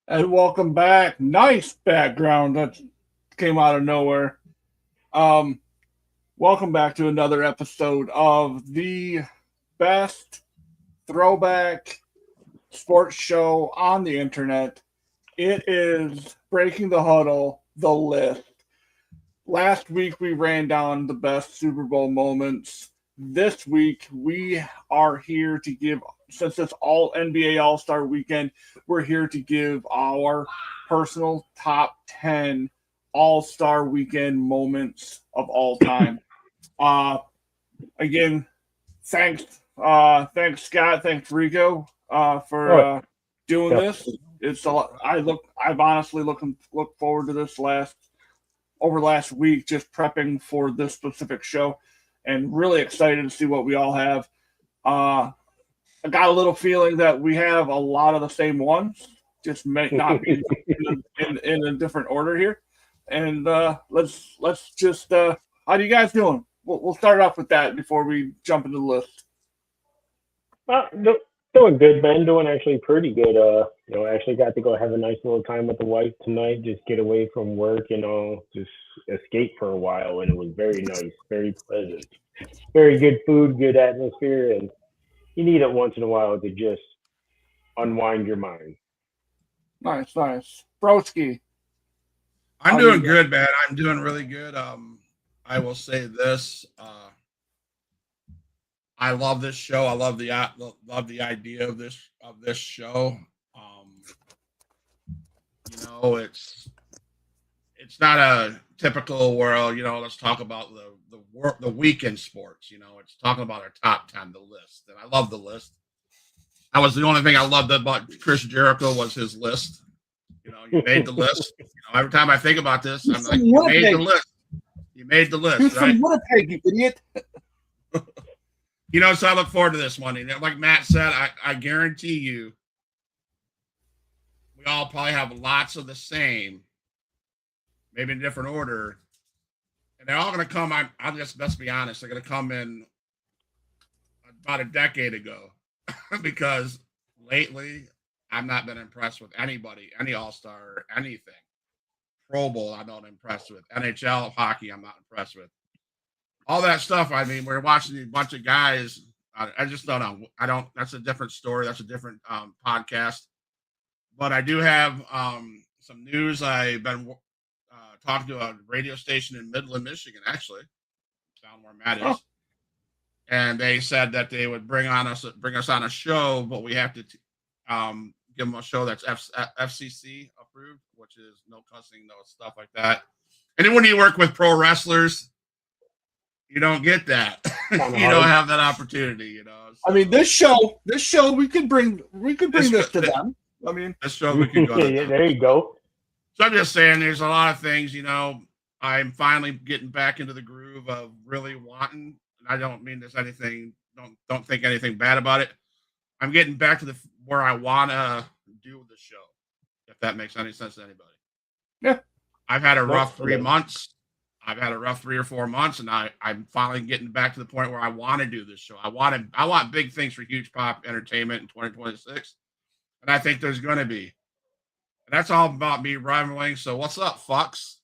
And welcome back. Nice background that came out of nowhere. Um, Welcome back to another episode of the best throwback sports show on the internet. It is Breaking the Huddle, the list. Last week we ran down the best Super Bowl moments. This week we are here to give, since it's all NBA All Star weekend, we're here to give our personal top 10 All Star weekend moments of all time. Uh, Again, thanks Scott, thanks Rico for Oh, doing yeah. this. It's a lot. I've honestly look forward to this last week, just prepping for this specific show, and really excited to see what we all have. Uh, I got a little feeling that we have a lot of the same ones, just may not be in a different order here. And let's just how are you guys doing? We'll start off with that before we jump into the list. Doing good, Ben. Doing actually pretty good. Actually got to go have a nice little time with the wife tonight. Just get away from work, just escape for a while, and it was very nice, very pleasant, very good food, good atmosphere, and you need it once in a while to just unwind your mind. Nice, nice. Broski, I'm how do you doing got? good, man. I'm doing really good. I will say this: I love this show. I love the idea of this show. Um, it's not a typical world. Let's talk about the weekend sports. It's talking about our top 10, the list, and I love the list. That was the only thing I loved about Chris Jericho was his list. You made the list. Every time I think about this, You're I'm like, from you made the Winnipeg. list. You made the You're list, right? from Winnipeg, you idiot. So I look forward to this one. And like Matt said, I guarantee you, we all probably have lots of the same, maybe in different order. And they're all going to come, I'll just, let's be honest, they're going to come in about a decade ago because lately I've not been impressed with anybody, any All Star, anything. Pro Bowl, I'm not impressed with. NHL hockey, I'm not impressed with. All that stuff. I mean, we're watching a bunch of guys. I just don't know. I don't. That's a different story. That's a different podcast. But I do have some news. I've been talking to a radio station in Midland, Michigan, actually, down where Matt Oh, is, and they said that they would bring us on a show, but we have to give them a show that's FCC approved, which is no cussing, no stuff like that. And then when you work with pro wrestlers, you don't get that. Kind of You don't hard. have that opportunity, I mean, So this show, we could bring this this to them. I mean, this show we could go to Yeah, them. there you go. So I'm just saying, there's a lot of things. I'm finally getting back into the groove of really wanting. And I don't mean there's anything. Don't think anything bad about it. I'm getting back to the where I want to do the show. If that makes any sense to anybody. yeah, I've had a No, rough it three does. months. I've had a rough 3 or 4 months, and I'm finally getting back to the point where I want to do this show. I want big things for Huge Pop Entertainment in 2026, and I think there's going to be. And that's all about me rivaling. So what's up, Fox?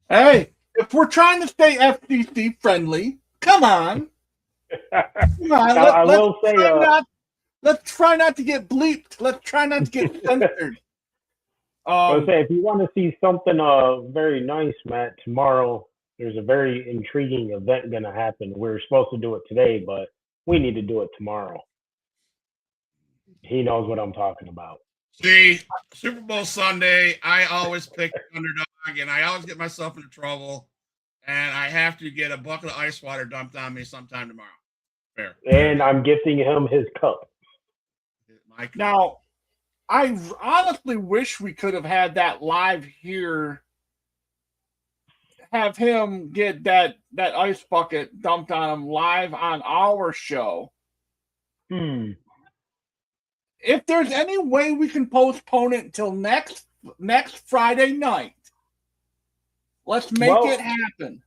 hey, if we're trying to stay FCC friendly, come on. Now, I will say, Try not, let's try not to get bleeped. Let's try not to get censored. I would Um, say if you want to see something very nice, Matt, tomorrow there's a very intriguing event going to happen. We're supposed to do it today, but we need to do it tomorrow. He knows what I'm talking about. See, Super Bowl Sunday, I always pick the underdog, and I always get myself into trouble, and I have to get a bucket of ice water dumped on me sometime tomorrow. Fair. And I'm gifting him his cup. Mike. Now, I honestly wish we could have had that live here. Have him get that ice bucket dumped on him live on our show. Hmm. If there's any way we can postpone it until next Friday night, let's make it Well, happen.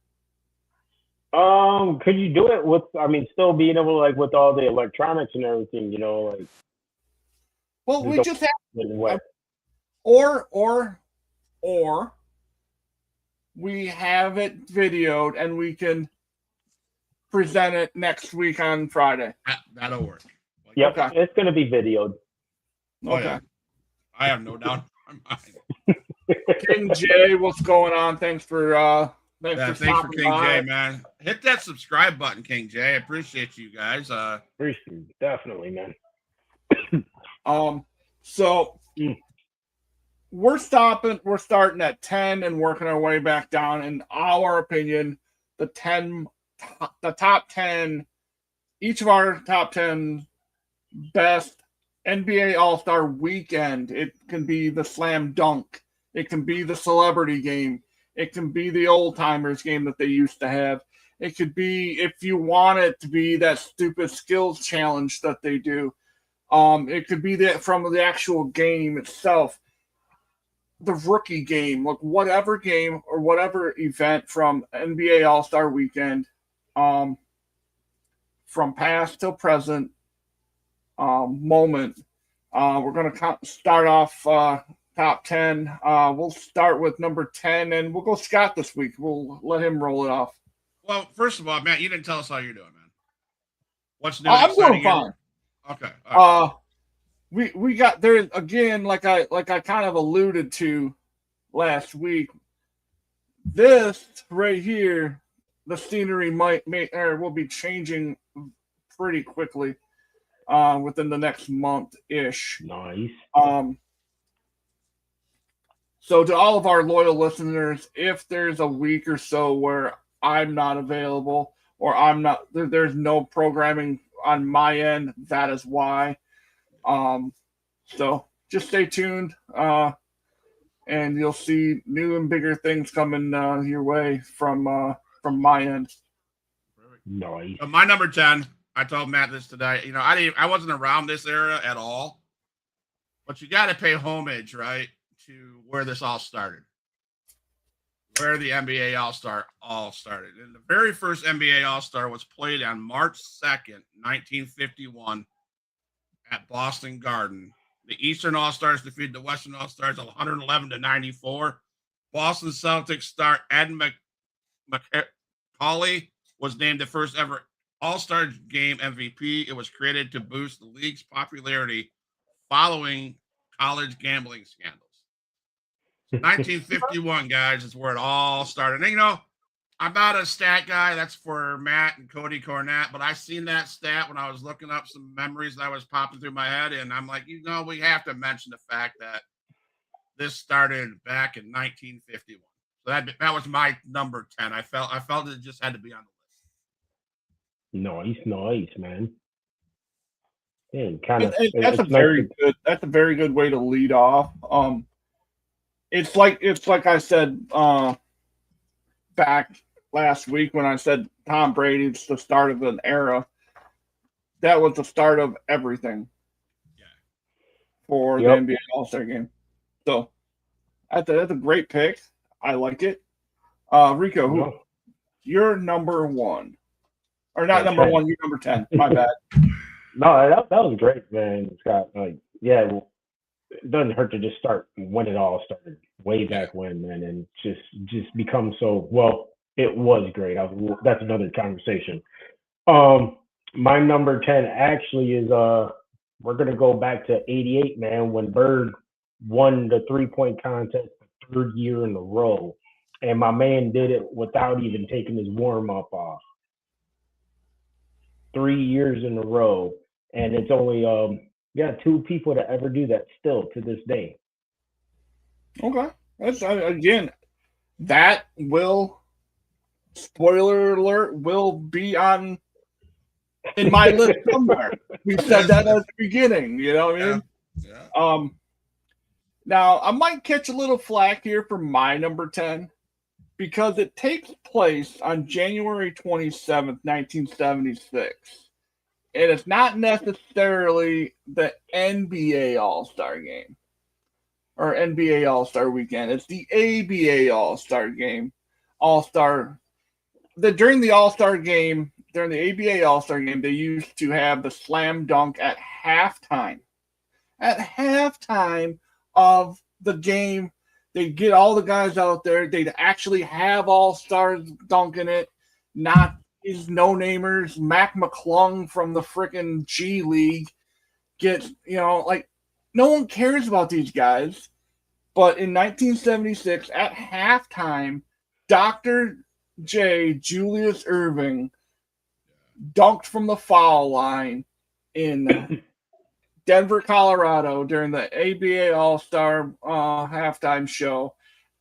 could you do it with? I mean, still being able to like with all the electronics and everything, like Well, just we don't just have get wet. or we have it videoed and we can present it next week on Friday. That'll work. Yep, Okay. it's going to be videoed. Oh, Okay. yeah. I have no doubt in my mind. King J, what's going on? Thanks for Thanks for stopping King by. J, man. Hit that subscribe button, King J. I appreciate you guys. Definitely, man. So we're starting at 10 and working our way back down. In our opinion, the top 10, each of our top 10 best NBA All-Star weekend. It can be the slam dunk. It can be the celebrity game. It can be the old timers game that they used to have. It could be, if you want it to be, that stupid skills challenge that they do. It could be that from the actual game itself, the rookie game, like whatever game or whatever event from NBA All-Star Weekend, from past till present moment. We're going to start off top 10. We'll start with number 10, and we'll go Scott this week. We'll let him roll it off. Well, first of all, Matt, you didn't tell us how you're doing, man. What's new? I'm doing fine. Okay. All right. We got there again, like I kind of alluded to last week. This right here, the scenery will be changing pretty quickly within the next month ish. Nice. So to all of our loyal listeners, if there's a week or so where I'm not available or there's no programming on my end, that is why. So just stay tuned, and you'll see new and bigger things coming your way from my end. Nice. My number 10, I told Matt this today. You know, I wasn't around this era at all, but you got to pay homage, right, to where this all started, where the NBA All-Star all started. And the very first NBA All-Star was played on March 2nd, 1951 at Boston Garden. The Eastern All-Stars defeated the Western All-Stars 111-94. Boston Celtics star Ed McCauley was named the first ever All-Star Game MVP. It was created to boost the league's popularity following college gambling scandals. 1951, guys, is where it all started. And, you know, I'm not a stat guy. That's for Matt and Cody Cornett. But I seen that stat when I was looking up some memories that was popping through my head. And I'm like, you know, we have to mention the fact that this started back in 1951. So that was my number 10. I felt it just had to be on the list. Nice, man. And that's a very good way to lead off. It's like I said back last week when I said Tom Brady's the start of an era. That was the start of everything for the NBA All-Star Game. So that's a great pick. I like it. Rico, you're number 1. Or not number 1, you're number 10. My bad. No, that was great, man, Scott. It doesn't hurt to just start when it all started, way back when, man, and just become so, well, it was great. That's another conversation. My number 10 actually is, we're going to go back to 88, man, when Bird won the 3-point contest the 3rd year in a row. And my man did it without even taking his warm-up off. 3 years in a row. And it's only 2 people to ever do that still to this day. Okay. That's again, that will, spoiler alert, will be in my list somewhere. We said that at the beginning, you know what I mean? Yeah. Now I might catch a little flack here for my number 10 because it takes place on January 27th, 1976. And it's not necessarily the NBA All-Star Game or NBA All-Star Weekend. It's the ABA All-Star Game. During the All-Star Game, during the ABA All-Star Game, they used to have the slam dunk at halftime. At halftime of the game. They'd get all the guys out there. They'd actually have all-stars dunking it, not these no-namers. Mac McClung from the freaking G League gets, like, no one cares about these guys. But in 1976, at halftime, Dr. J. Julius Irving dunked from the foul line in Denver, Colorado during the ABA All-Star halftime show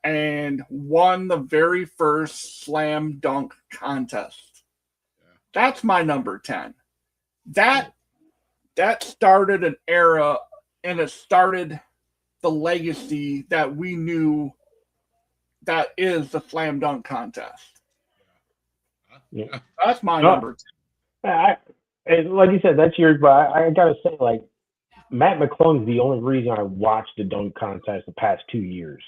and won the very first slam dunk contest. That's my number 10. That started an era, and it started the legacy that we knew that is the slam dunk contest. Yeah. That's my number 10. Like you said, that's yours, but I gotta say, like, Matt McClung's the only reason I watched the dunk contest the past 2 years.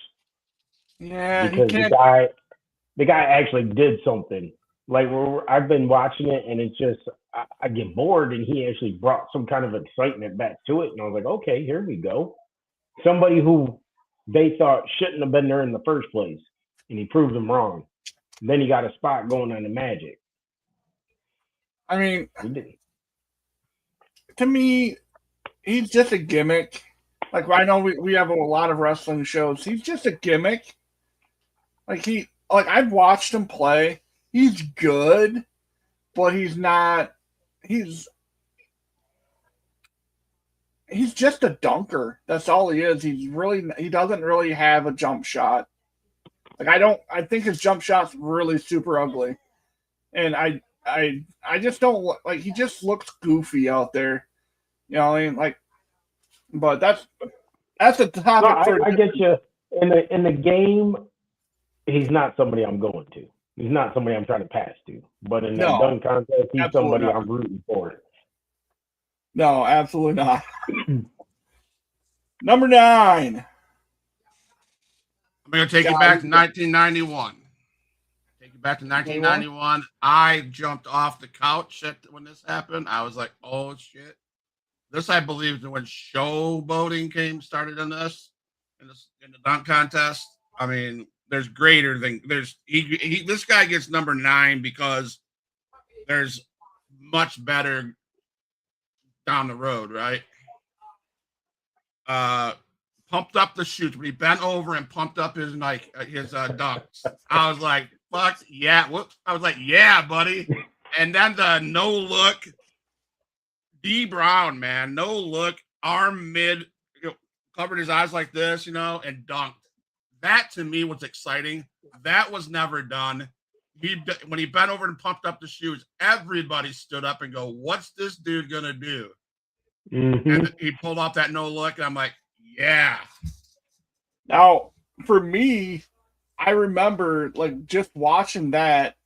Yeah, because the guy actually did something. Like, I've been watching it, and it's just I get bored, and he actually brought some kind of excitement back to it, and I was like, okay, here we go. Somebody who they thought shouldn't have been there in the first place, and he proved them wrong. Then he got a spot going on the Magic. I mean, to me, he's just a gimmick. Like, I know we have a lot of wrestling shows. He's just a gimmick. I've watched him play. He's good, but he's not. He's just a dunker. That's all he is. He doesn't really have a jump shot. Like, I think his jump shot's really super ugly. And I just don't like, he just looks goofy out there. You know what I mean? Like, but that's a topic. I get you. In the game, he's not somebody I'm going to. He's not somebody I'm trying to pass to. But in that dunk contest, he's somebody I'm rooting for. No, absolutely not. Number 9. I'm going to take you back to 1991. Take you back to 1991. I jumped off the couch when this happened. I was like, oh, shit. This, I believe, is when showboating started in this, in the dunk contest. I mean, this guy gets number 9 because there's much better down the road, right? Pumped up the shoots when he bent over and pumped up his dunks. I was like, fuck yeah. I was like, yeah, buddy. And then the no look, D Brown, man, no look, arm mid, covered his eyes like this, and dunked. That to me was exciting. That was never done. When he bent over and pumped up the shoes, everybody stood up and go, what's this dude gonna do? Mm-hmm. And he pulled off that no look, and I'm like, yeah. Now, for me, I remember just watching that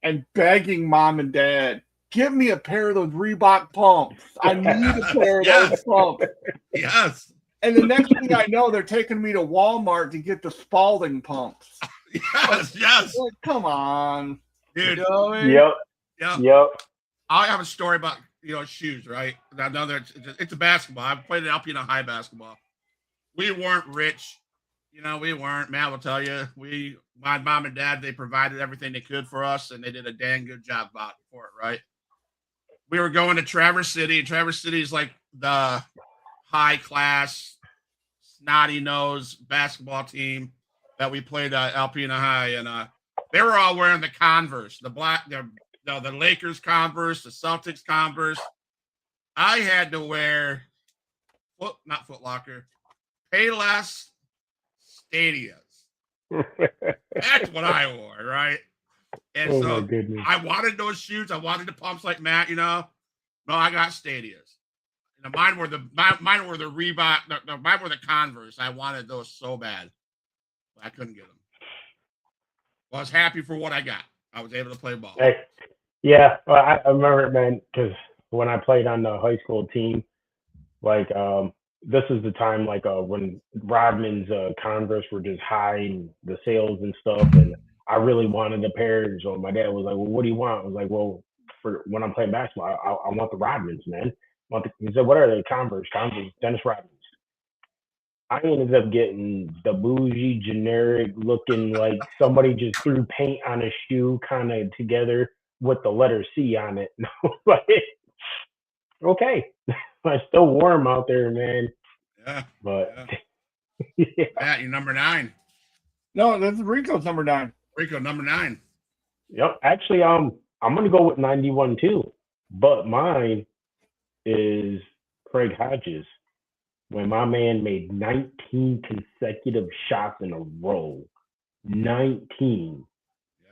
and begging mom and dad, give me a pair of those Reebok pumps. I need a pair of those pumps. Yes. And the next thing I know, they're taking me to Walmart to get the Spalding pumps. Yes. Like, come on, dude. Yep. I have a story about shoes, right? I know that it's a basketball. I've played at Alpena High basketball. We weren't rich, we weren't. Matt will tell you, my mom and dad, they provided everything they could for us, and they did a dang good job for it, right? We were going to Traverse City. Traverse City is like the high class, snotty nose basketball team that we played at Alpena High, and they were all wearing the Converse, the Lakers Converse, the Celtics Converse. I had to wear not Foot Locker, Payless Stadias. That's what I wore, right? And so I wanted those shoes. I wanted the pumps like Matt, No, I got Stadias. Mine were the Reebok. Mine were the Converse. I wanted those so bad, but I couldn't get them. Well, I was happy for what I got. I was able to play ball. Hey, yeah, well, I remember it, man, because when I played on the high school team, this is the time when Rodman's Converse were just high and the sales and stuff, and I really wanted a pair. So my dad was like, "Well, what do you want?" I was like, "Well, for when I'm playing basketball, I want the Rodmans, man." He said, "What are they?" Converse, Dennis Rodman's. I ended up getting the bougie, generic looking, like somebody just threw paint on a shoe kind of together with the letter C on it. Like, okay. It's still warm out there, man. Yeah. But Yeah. yeah. Matt, you're number 9. No, this is Rico's number 9. Rico, number 9. Yep. Actually, I'm gonna go with 91 too. But mine is Craig Hodges when my man made 19 consecutive shots in a row. 19. Yeah.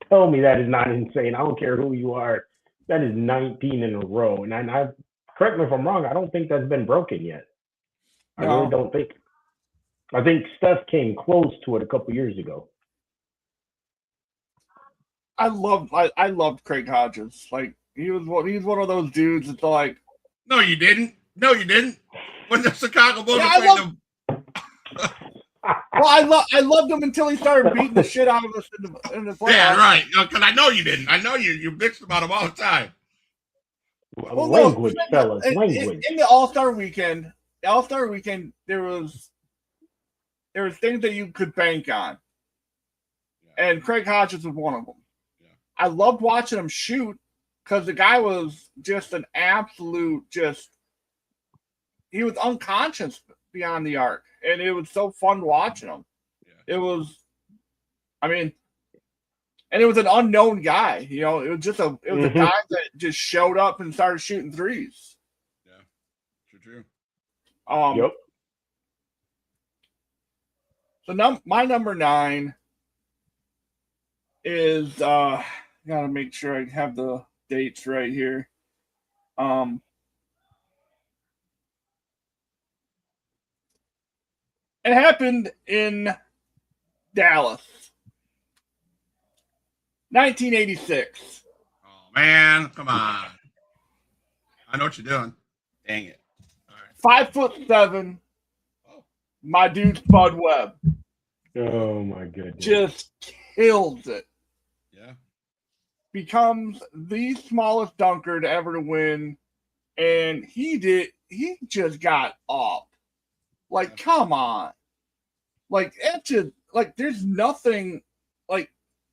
Tell me that is not insane. I don't care who you are. That is 19 in a row. And I correct me if I'm wrong, I don't think that's been broken yet. I No. really don't think. I think Steph came close to it a couple years ago. I loved Craig Hodges. Like he's one of those dudes that's like, No, you didn't. No, you didn't. When the Chicago Bulls Yeah, played them. well, I loved him until he started beating the shit out of us in the playoffs. Yeah, right. Because I know you didn't. I know you bitched about him all the time. Well, Language, no, fellas. Language. In the All-Star weekend, there was things that you could bank on, and Craig Hodges was one of them. Yeah. I loved watching him shoot because the guy was just an absolute he was unconscious beyond the arc, and it was so fun watching him. Yeah. It was, I mean, and it was an unknown guy. You know, it was a guy that just showed up and started shooting threes. Yeah, true. Yep. So my number 9 is gotta make sure I have the dates right here. It happened in Dallas, 1986. Oh man, come on! I know what you're doing. Dang it! All right. 5'7", my dude Spud Webb. Oh my goodness. Just kills it. Yeah. Becomes the smallest dunker to ever to win, and he just got up. Like, come on. Like, it just, like, there's nothing, like,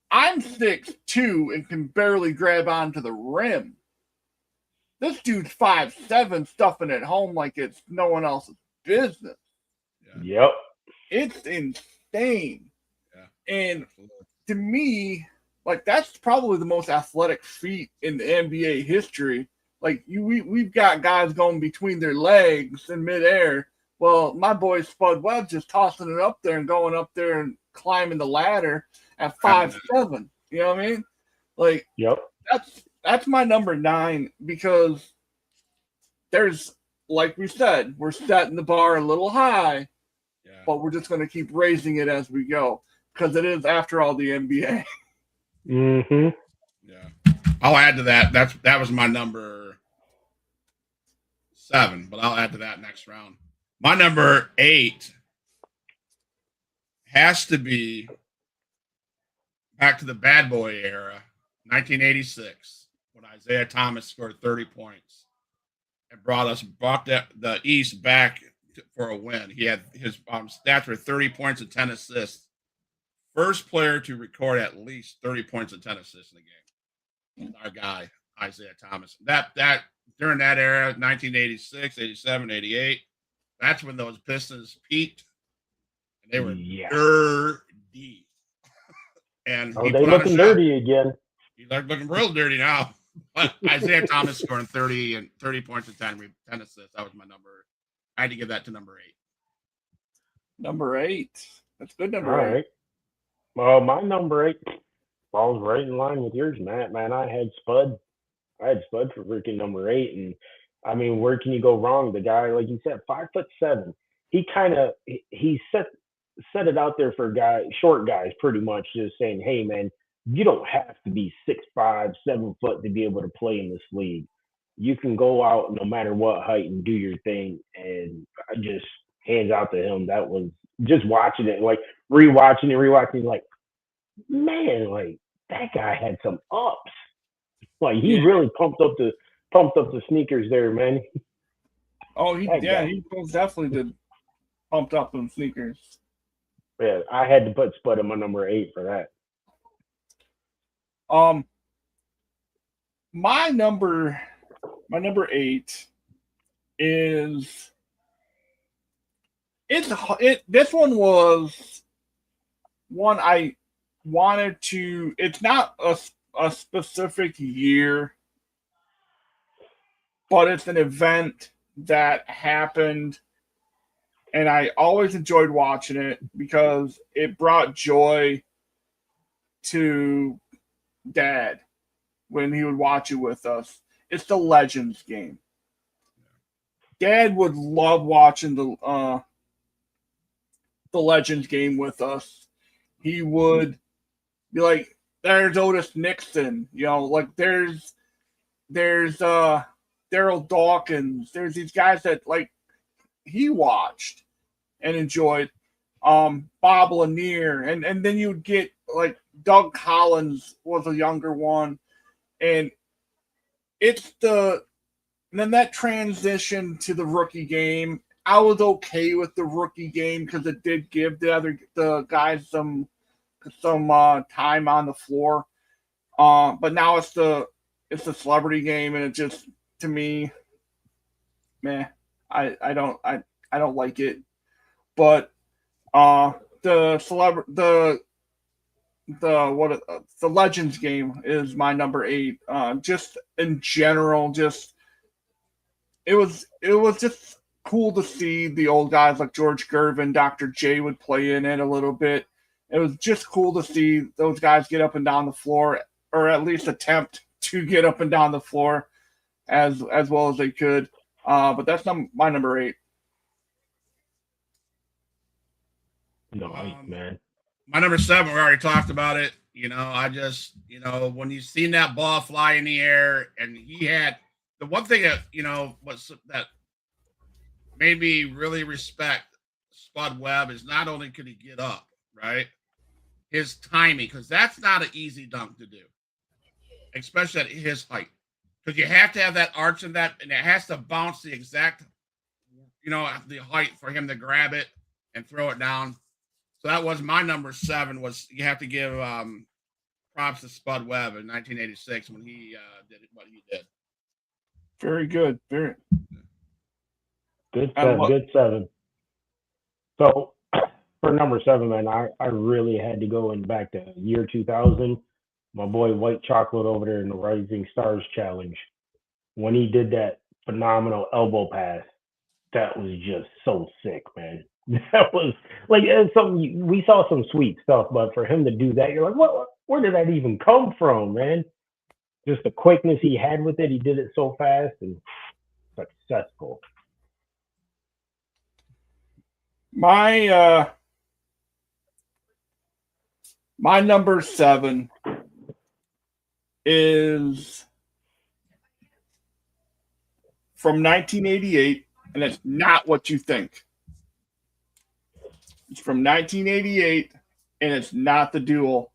I'm 6'2" and can barely grab onto the rim. This dude's 5'7", stuffing it home like it's no one else's business. Yeah. Yep. It's insane. Yeah. And Absolutely. to me, like, that's probably the most athletic feat in the NBA history. Like, we've got guys going between their legs in midair. Well, my boy Spud Webb just tossing it up there and going up there and climbing the ladder at 5'7". You know what I mean? Like, yep. That's my number 9 because there's, like we said, we're setting the bar a little high, but we're just going to keep raising it as we go because it is, after all, the NBA. Mm-hmm. Yeah. I'll add to that. That was my number 7, but I'll add to that next round. My number 8 has to be back to the bad boy era, 1986, when Isaiah Thomas scored 30 points and brought the East back for a win. He had his stats were 30 points and 10 assists. First player to record at least 30 points and 10 assists in a game. Our guy, Isaiah Thomas. That during that era, 1986, 87, 88, that's when those Pistons peaked. And they were dirty. And they're looking dirty again. He's looking real dirty now. But Isaiah Thomas scoring 30 points and 10 assists. That was my number. I had to give that to number 8. Number 8. That's good number 8. Right. Well, my number 8 falls right in line with yours, Matt. Man, I had Spud for freaking number 8, and I mean, where can you go wrong? The guy, like you said, 5'7". He set it out there for short guys, pretty much, just saying, hey, man, you don't have to be 6'5", 7 foot to be able to play in this league. You can go out no matter what height and do your thing. And I just hands out to him. That was just watching it, like rewatching, like, man, like that guy had some ups. Like he really pumped up the sneakers there, man. Oh, he most definitely did pumped up in sneakers. Yeah, I had to put Spud in my number 8 for that. My number 8 is this one was one I wanted to. It's not a specific year, but it's an event that happened, and I always enjoyed watching it because it brought joy to Dad when he would watch it with us. It's the Legends game. Dad would love watching the Legends game with us. He would be like, "There's Otis Nixon," like there's Daryl Dawkins. There's these guys that like he watched and enjoyed. Bob Lanier, and then you'd get like Doug Collins was a younger one, and then that transition to the rookie game. I was okay with the rookie game because it did give the guys some time on the floor. But now it's the celebrity game, and it just, to me, meh. I don't like it. But the Legends game is my number 8. Just in general, it was just cool to see the old guys like George Gervin, Dr. J would play in it a little bit. It was just cool to see those guys get up and down the floor, or at least attempt to get up and down the floor as well as they could. But that's my number 8. Nice, man. My number 7, we already talked about it. I just, when you seen that ball fly in the air, and he had the one thing that, that made me really respect Spud Webb is not only could he get up, right? His timing, because that's not an easy dunk to do, especially at his height. Because you have to have that arch and it has to bounce the exact, the height for him to grab it and throw it down. So that was my number 7. Was you have to give props to Spud Webb in 1986 when he did what he did. Very good. Very good. Good 7. So for number 7, man, I really had to go back to year 2000. My boy White Chocolate over there in the Rising Stars Challenge, when he did that phenomenal elbow pass, that was just so sick, man. That was like something we saw some sweet stuff, but for him to do that, you're like, what? Where did that even come from, man? Just the quickness he had with it. He did it so fast and successful. My number 7 is from 1988, and it's not what you think. It's from 1988, and it's not the duel.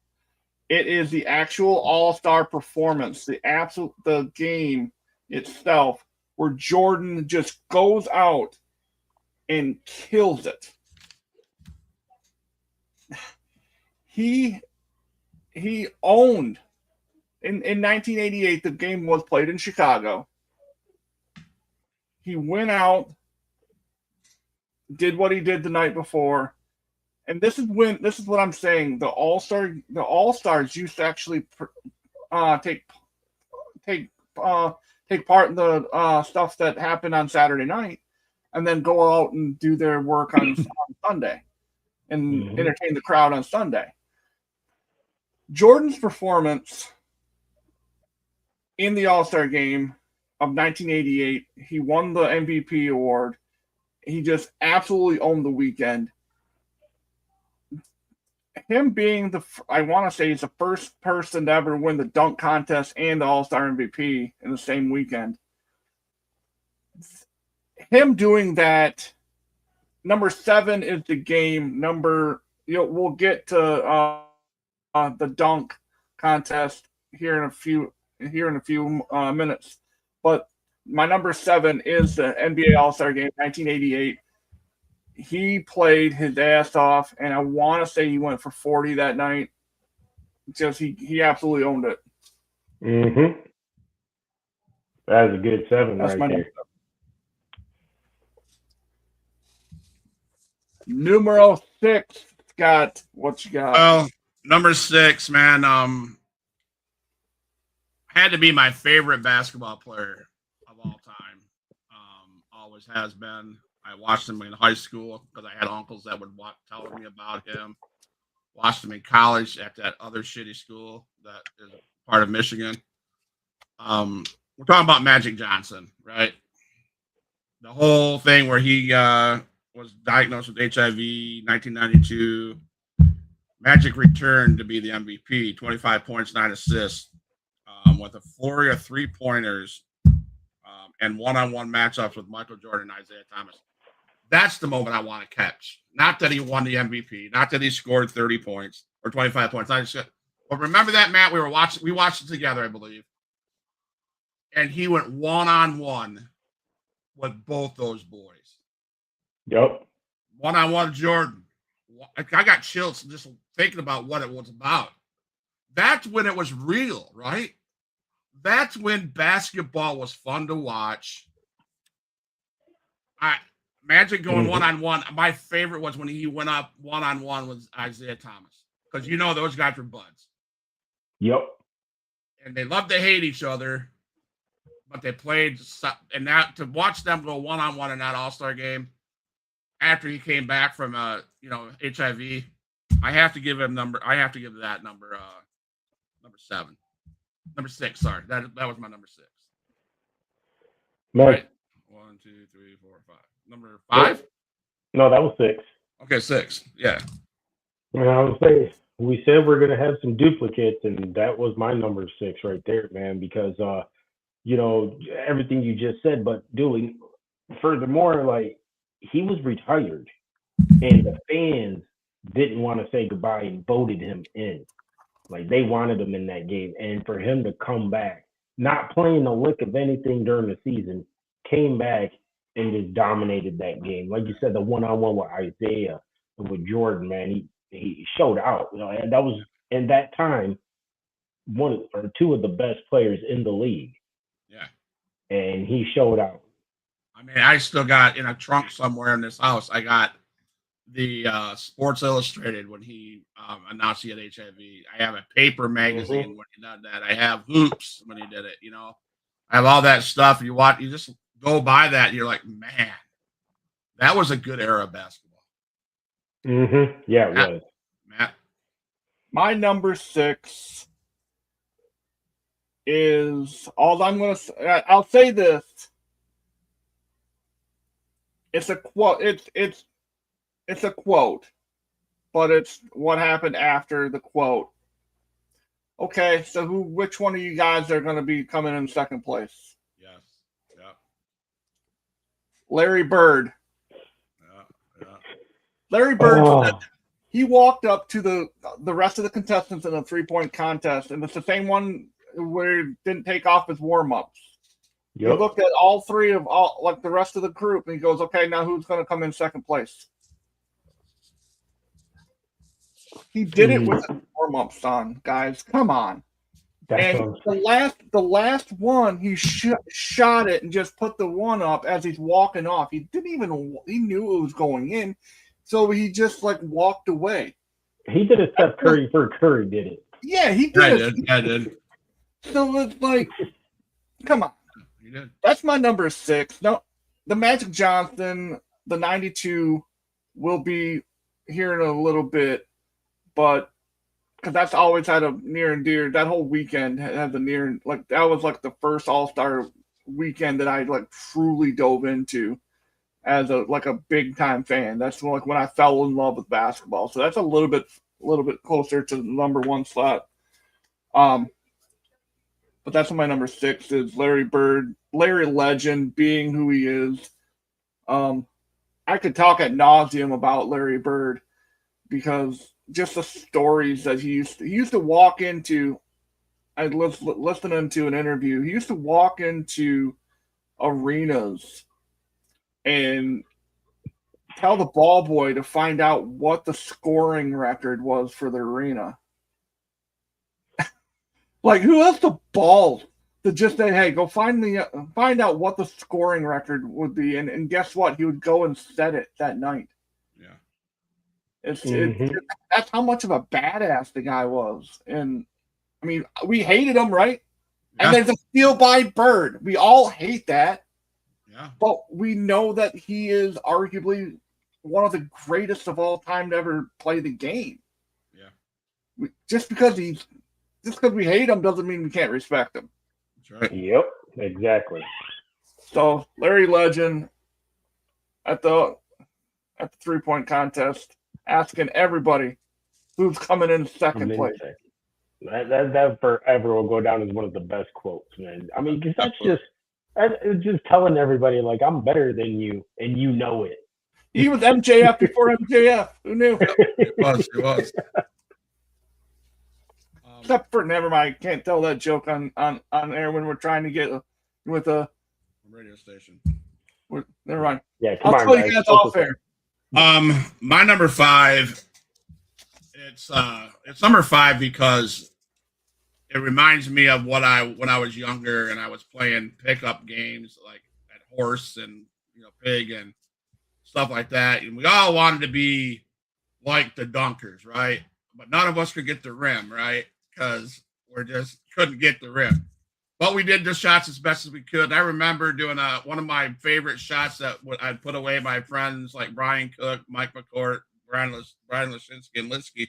It is the actual all-star performance, the game itself, where Jordan just goes out and kills it. He owned in 1988. The game was played in Chicago. He went out, did what he did the night before, and this is what I'm saying. The All-Stars used to actually take part in the stuff that happened on Saturday night, and then go out and do their work on Sunday and entertain the crowd on Sunday. Jordan's performance in the All-Star game of 1988, he won the MVP award. He just absolutely owned the weekend. Him being I want to say he's the first person to ever win the dunk contest and the All-Star MVP in the same weekend. Him doing that, number 7 is the game. We'll get to the dunk contest here in a few minutes, but my number 7 is the NBA All-Star Game 1988. he played his ass off, and I want to say he went for 40 that night. Just he absolutely owned it. Mm-hmm. That's a good 7 That's right my there. numero 6. Scott, what you got? Well, number 6, man. Had to be my favorite basketball player of all time. Always has been. I watched him in high school because I had uncles that would tell me about him. Watched him in college at that other shitty school that is part of Michigan. We're talking about Magic Johnson, right? The whole thing where he was diagnosed with HIV, 1992. Magic returned to be the MVP, 25 points, 9 assists, with a flurry of 3-pointers and one-on-one matchups with Michael Jordan and Isaiah Thomas. That's the moment I want to catch. Not that he won the MVP, not that he scored 30 points or 25 points. But remember that, Matt? We watched it together, I believe. And he went one-on-one with both those boys. Yep. One-on-one Jordan. I got chills just thinking about what it was about. That's when it was real, right? That's when basketball was fun to watch. Magic going one-on-one. My favorite was when he went up one-on-one with Isaiah Thomas. Because those guys were buds. Yep. And they loved to hate each other. But they played, and that to watch them go one-on-one in that All-Star game after he came back from HIV, I have to give that number 7. Number 6, sorry. That was my number 6. Man. Right? 1, 2, 3, 4, 5. Number 5? No, that was 6. Okay, 6. Yeah. And I was saying, we said we're gonna have some duplicates, and that was my number 6 right there, man. Because everything you just said, but doing furthermore, like he was retired, and the fans didn't want to say goodbye and voted him in. Like they wanted him in that game, and for him to come back, not playing a lick of anything during the season, came back and just dominated that game. Like you said, the one-on-one with Isaiah and with Jordan, man, he showed out. And that was in that time one or two of the best players in the league. Yeah. And he showed out. I mean, I still got in a trunk somewhere in this house. I got the Sports Illustrated when he announced he had HIV. I have a paper magazine when he did that. I have Hoops when he did it. I have all that stuff. You just go by that. And you're like, man, that was a good era of basketball. Yeah, it was. Matt, my number 6 is all I'm going to say. I'll say this. It's a quote. It's a quote, but it's what happened after the quote. Okay, so which one of you guys are going to be coming in second place? Yes. Yeah. Larry Bird. Yeah. Larry Bird, he walked up to the rest of the contestants in a 3-point contest, and it's the same one where he didn't take off his warm-ups. Yep. He looked at all three of the rest of the group, and he goes, okay, now who's going to come in second place? He did it with a warm-ups on, guys. Come on. And the last one, he shot it and just put the one up as he's walking off. He knew it was going in, so he just walked away. He did a Steph Curry for Curry, did it? Yeah, he did. I did. So it's come on. You did. That's my number 6. No, the Magic Johnson, the 92 will be here in a little bit, but because that's always had a near and dear. That whole weekend had the near, that was the first All-Star weekend that I truly dove into as a big time fan. That's when I fell in love with basketball. So that's a little bit closer to the number 1 slot. But that's my number 6 is Larry Bird, Larry Legend, being who he is. I could talk ad nauseum about Larry Bird because just the stories that he used to walk into. I was listening to an interview. He used to walk into arenas and tell the ball boy to find out what the scoring record was for the arena. Like, who has the balls to just say, "Hey, go find out what the scoring record would be," and guess what? He would go and set it that night. Yeah. That's how much of a badass the guy was, and I mean, we hated him, right? Yeah. And there's a steal by Bird. We all hate that. Yeah. But we know that he is arguably one of the greatest of all time to ever play the game. Yeah. Just because we hate him doesn't mean we can't respect him. That's right. Yep, exactly. So Larry Legend at the 3-point contest, asking everybody who's coming in second place. That forever will go down as one of the best quotes, man. I mean, because it's just telling everybody, like, I'm better than you, and you know it. He was MJF before MJF. Who knew? It was. Except for, never mind, can't tell that joke on air when we're trying to get with a radio station. Never mind. Yeah, come I'll on, tell guys. you guys off air. My number 5. It's number 5 because it reminds me of when I was younger and I was playing pickup games like at horse and pig and stuff like that, and we all wanted to be like the dunkers, right? But none of us could get the rim, right? Because we just couldn't get the rim. But we did the shots as best as we could. I remember doing one of my favorite shots that I'd put away my friends like Brian Cook, Mike McCourt, Brian Lashinsky, and Linsky.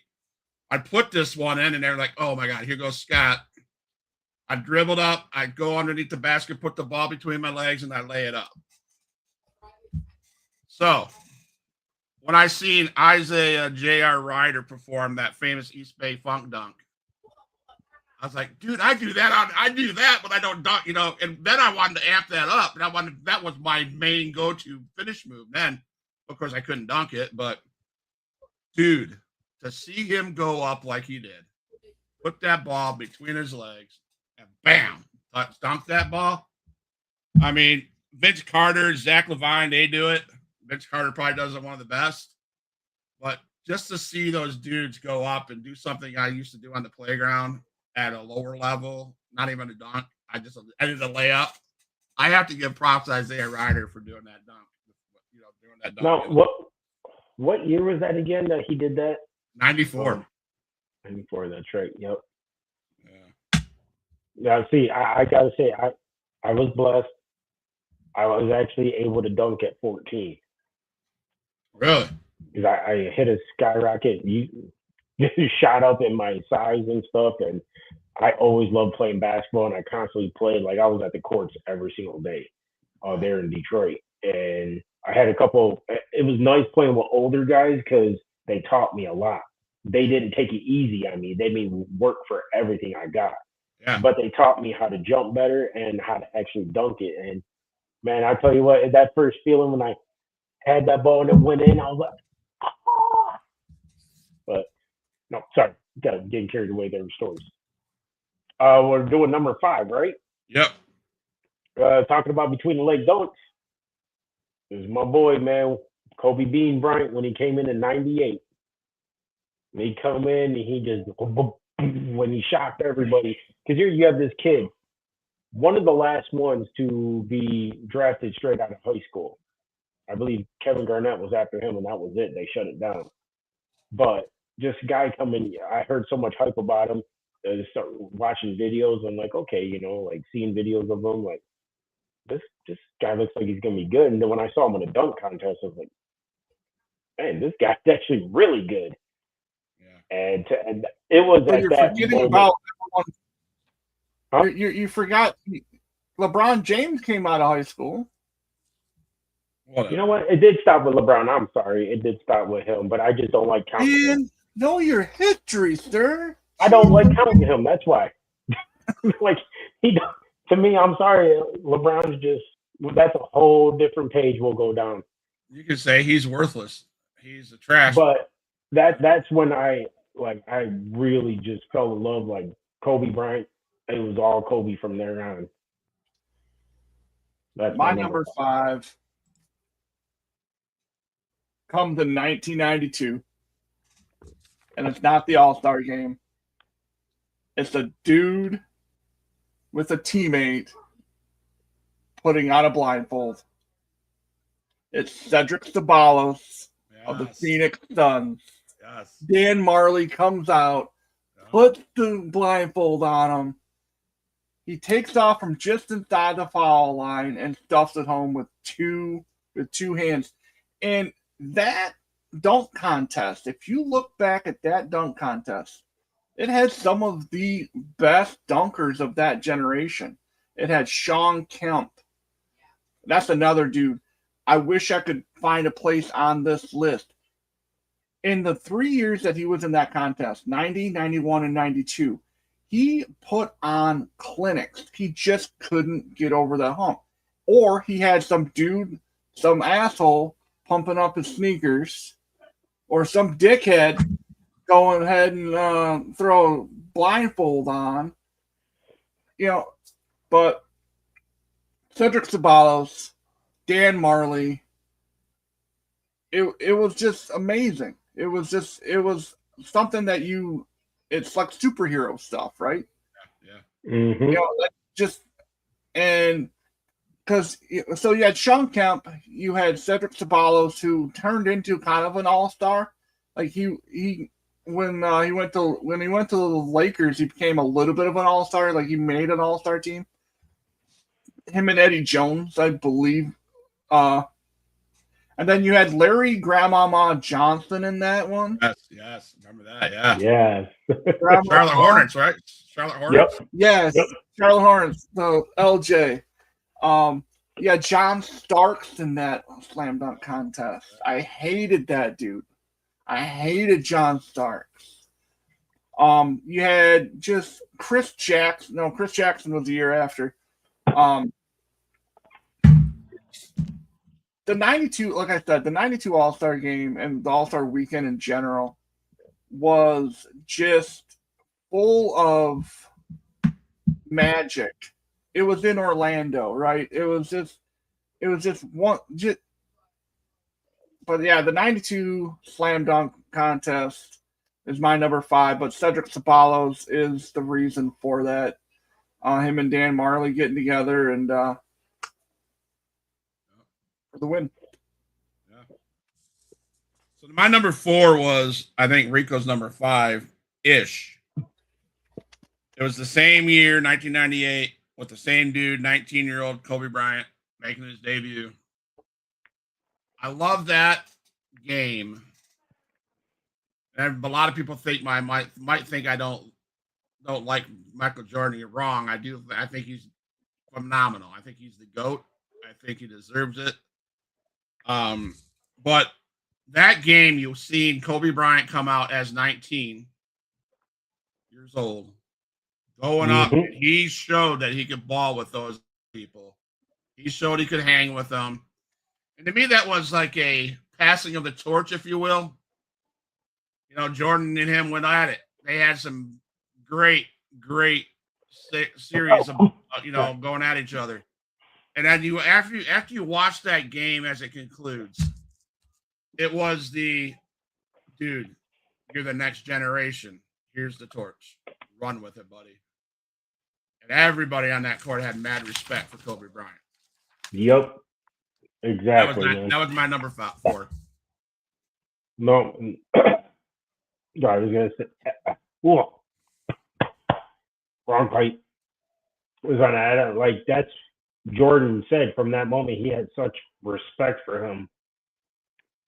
I'd put this one in, and they're like, "Oh my God, here goes Scott." I dribbled up, I'd go underneath the basket, put the ball between my legs, and I lay it up. So when I seen Isaiah J.R. Ryder perform that famous East Bay Funk dunk, I was like, dude, I do that, but I don't dunk, and then I wanted to amp that up, and that was my main go-to finish move. Then, of course, I couldn't dunk it, but dude, to see him go up like he did, put that ball between his legs, and bam, dunk that ball. I mean, Vince Carter, Zach Levine, they do it. Vince Carter probably does it one of the best. But just to see those dudes go up and do something I used to do on the playground at a lower level, not even a dunk, I did a layup. I have to give props to Isaiah Ryder for doing that dunk. Doing that dunk. Now, what year was that again that he did that? 94. 94, that's right. Yep. Yeah. Now, see, I got to say, I was blessed. I was actually able to dunk at 14. Really? Because I hit a skyrocket. Shot up in my size and stuff, and I always loved playing basketball, and I constantly played. Like, I was at the courts every single day there in Detroit. And I had a couple. It was nice playing with older guys because they taught me a lot. They didn't take it easy on me. They made me work for everything I got. Yeah. But they taught me how to jump better and how to actually dunk it. And man, I tell you what, that first feeling when I had that ball and it went in, I was like, ah! But no, sorry, getting carried away there with stories. We're doing number 5, right? Yep. Talking about between the leg dunks. This is my boy, man, Kobe Bean Bryant, when he came in 98. He come in and he just, when he shocked everybody. Because here you have this kid, one of the last ones to be drafted straight out of high school. I believe Kevin Garnett was after him, and that was it. They shut it down. But just guy coming, I heard so much hype about him. I just started watching videos. I'm like, okay, like seeing videos of him, like, this guy looks like he's going to be good. And then when I saw him in a dunk contest, I was like, man, this guy's actually really good. Yeah. And it was So at you're that forgetting moment. about everyone. Huh? You forgot LeBron James came out of high school. Whatever. You know what? It did stop with LeBron. I'm sorry. It did stop with him, but I just don't like counting him. Man, know your history, sir. I don't like counting him. That's why. Like, to me, I'm sorry. LeBron's just, that's a whole different page we'll go down. You could say he's worthless. He's a trash. But that's when I really just fell in love, like Kobe Bryant. It was all Kobe from there on. That's My number 5 comes in 1992, and it's not the All-Star game. It's a dude with a teammate putting on a blindfold. It's Cedric Ceballos of the Phoenix Suns. Yes. Dan Marley comes out, puts the blindfold on him. He takes off from just inside the foul line and stuffs it home with two hands. And that dunk contest, if you look back at that dunk contest, it had some of the best dunkers of that generation. It had Sean Kemp. That's another dude. I wish I could find a place on this list. In the 3 years that he was in that contest, 90, 91, and 92, he put on clinics. He just couldn't get over that hump. Or he had some dude, some asshole, pumping up his sneakers, or some dickhead going ahead and throw a blindfold on. But Cedric Ceballos, Dan Marley, it was just amazing. It was something that it's like superhero stuff, right? Yeah. Mm-hmm. Because so you had Sean Kemp, you had Cedric Ceballos, who turned into kind of an all-star. Like when he went to the Lakers, he became a little bit of an all-star. Like he made an all-star team. Him and Eddie Jones, I believe. And then you had Larry Grandmama Johnson in that one. Yes. Remember that? Yeah. Yes. Charlotte Hornets, right? Charlotte Hornets. Yep. Yes. Yep. Charlotte Hornets, the LJ. John Starks in that slam dunk contest. I hated that dude. I hated John Starks. You had just Chris Jackson. No, Chris Jackson was the year after. The 92, like I said, the 92 All-Star game and the All-Star weekend in general was just full of magic. It was in Orlando, right? It was just one. But yeah, the 92 slam dunk contest is my number 5, but Cedric Ceballos is the reason for that. Him and Dan Marley getting together and for the win. Yeah. So my number 4 was, I think, Rico's number 5-ish. It was the same year, 1998, with the same dude, 19-year-old Kobe Bryant, making his debut. I love that game. And a lot of people think might think I don't like Michael Jordan. You're wrong. I do. I think he's phenomenal. I think he's the GOAT. I think he deserves it. But that game, you've seen Kobe Bryant come out as 19 years old, going up. He showed that he could ball with those people. He showed he could hang with them. And to me, that was like a passing of the torch, if you will. Jordan and him went at it. They had some great series of, going at each other. And then after you watch that game as it concludes, it was the dude, you're the next generation. Here's the torch. Run with it, buddy. And everybody on that court had mad respect for Kobe Bryant. Yep. Exactly. That was my number 4. No, I was gonna say, wrong pipe. Was on that. Like that's Jordan said. From that moment, he had such respect for him.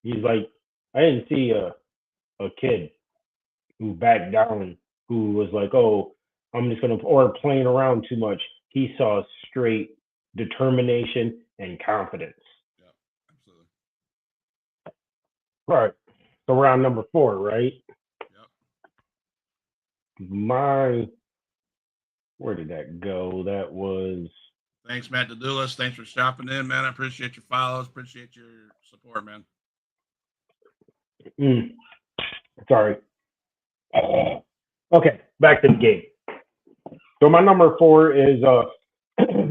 He's like, I didn't see a kid who backed down, who was like, oh, I'm just gonna, or playing around too much. He saw straight determination and confidence. Absolutely. Right. So round number 4, right? Yep. Where did that go? That was. Thanks, Matt Dedulis. Thanks for stopping in, man. I appreciate your follows. Appreciate your support, man. Sorry. Okay, back to the game. So my number 4 is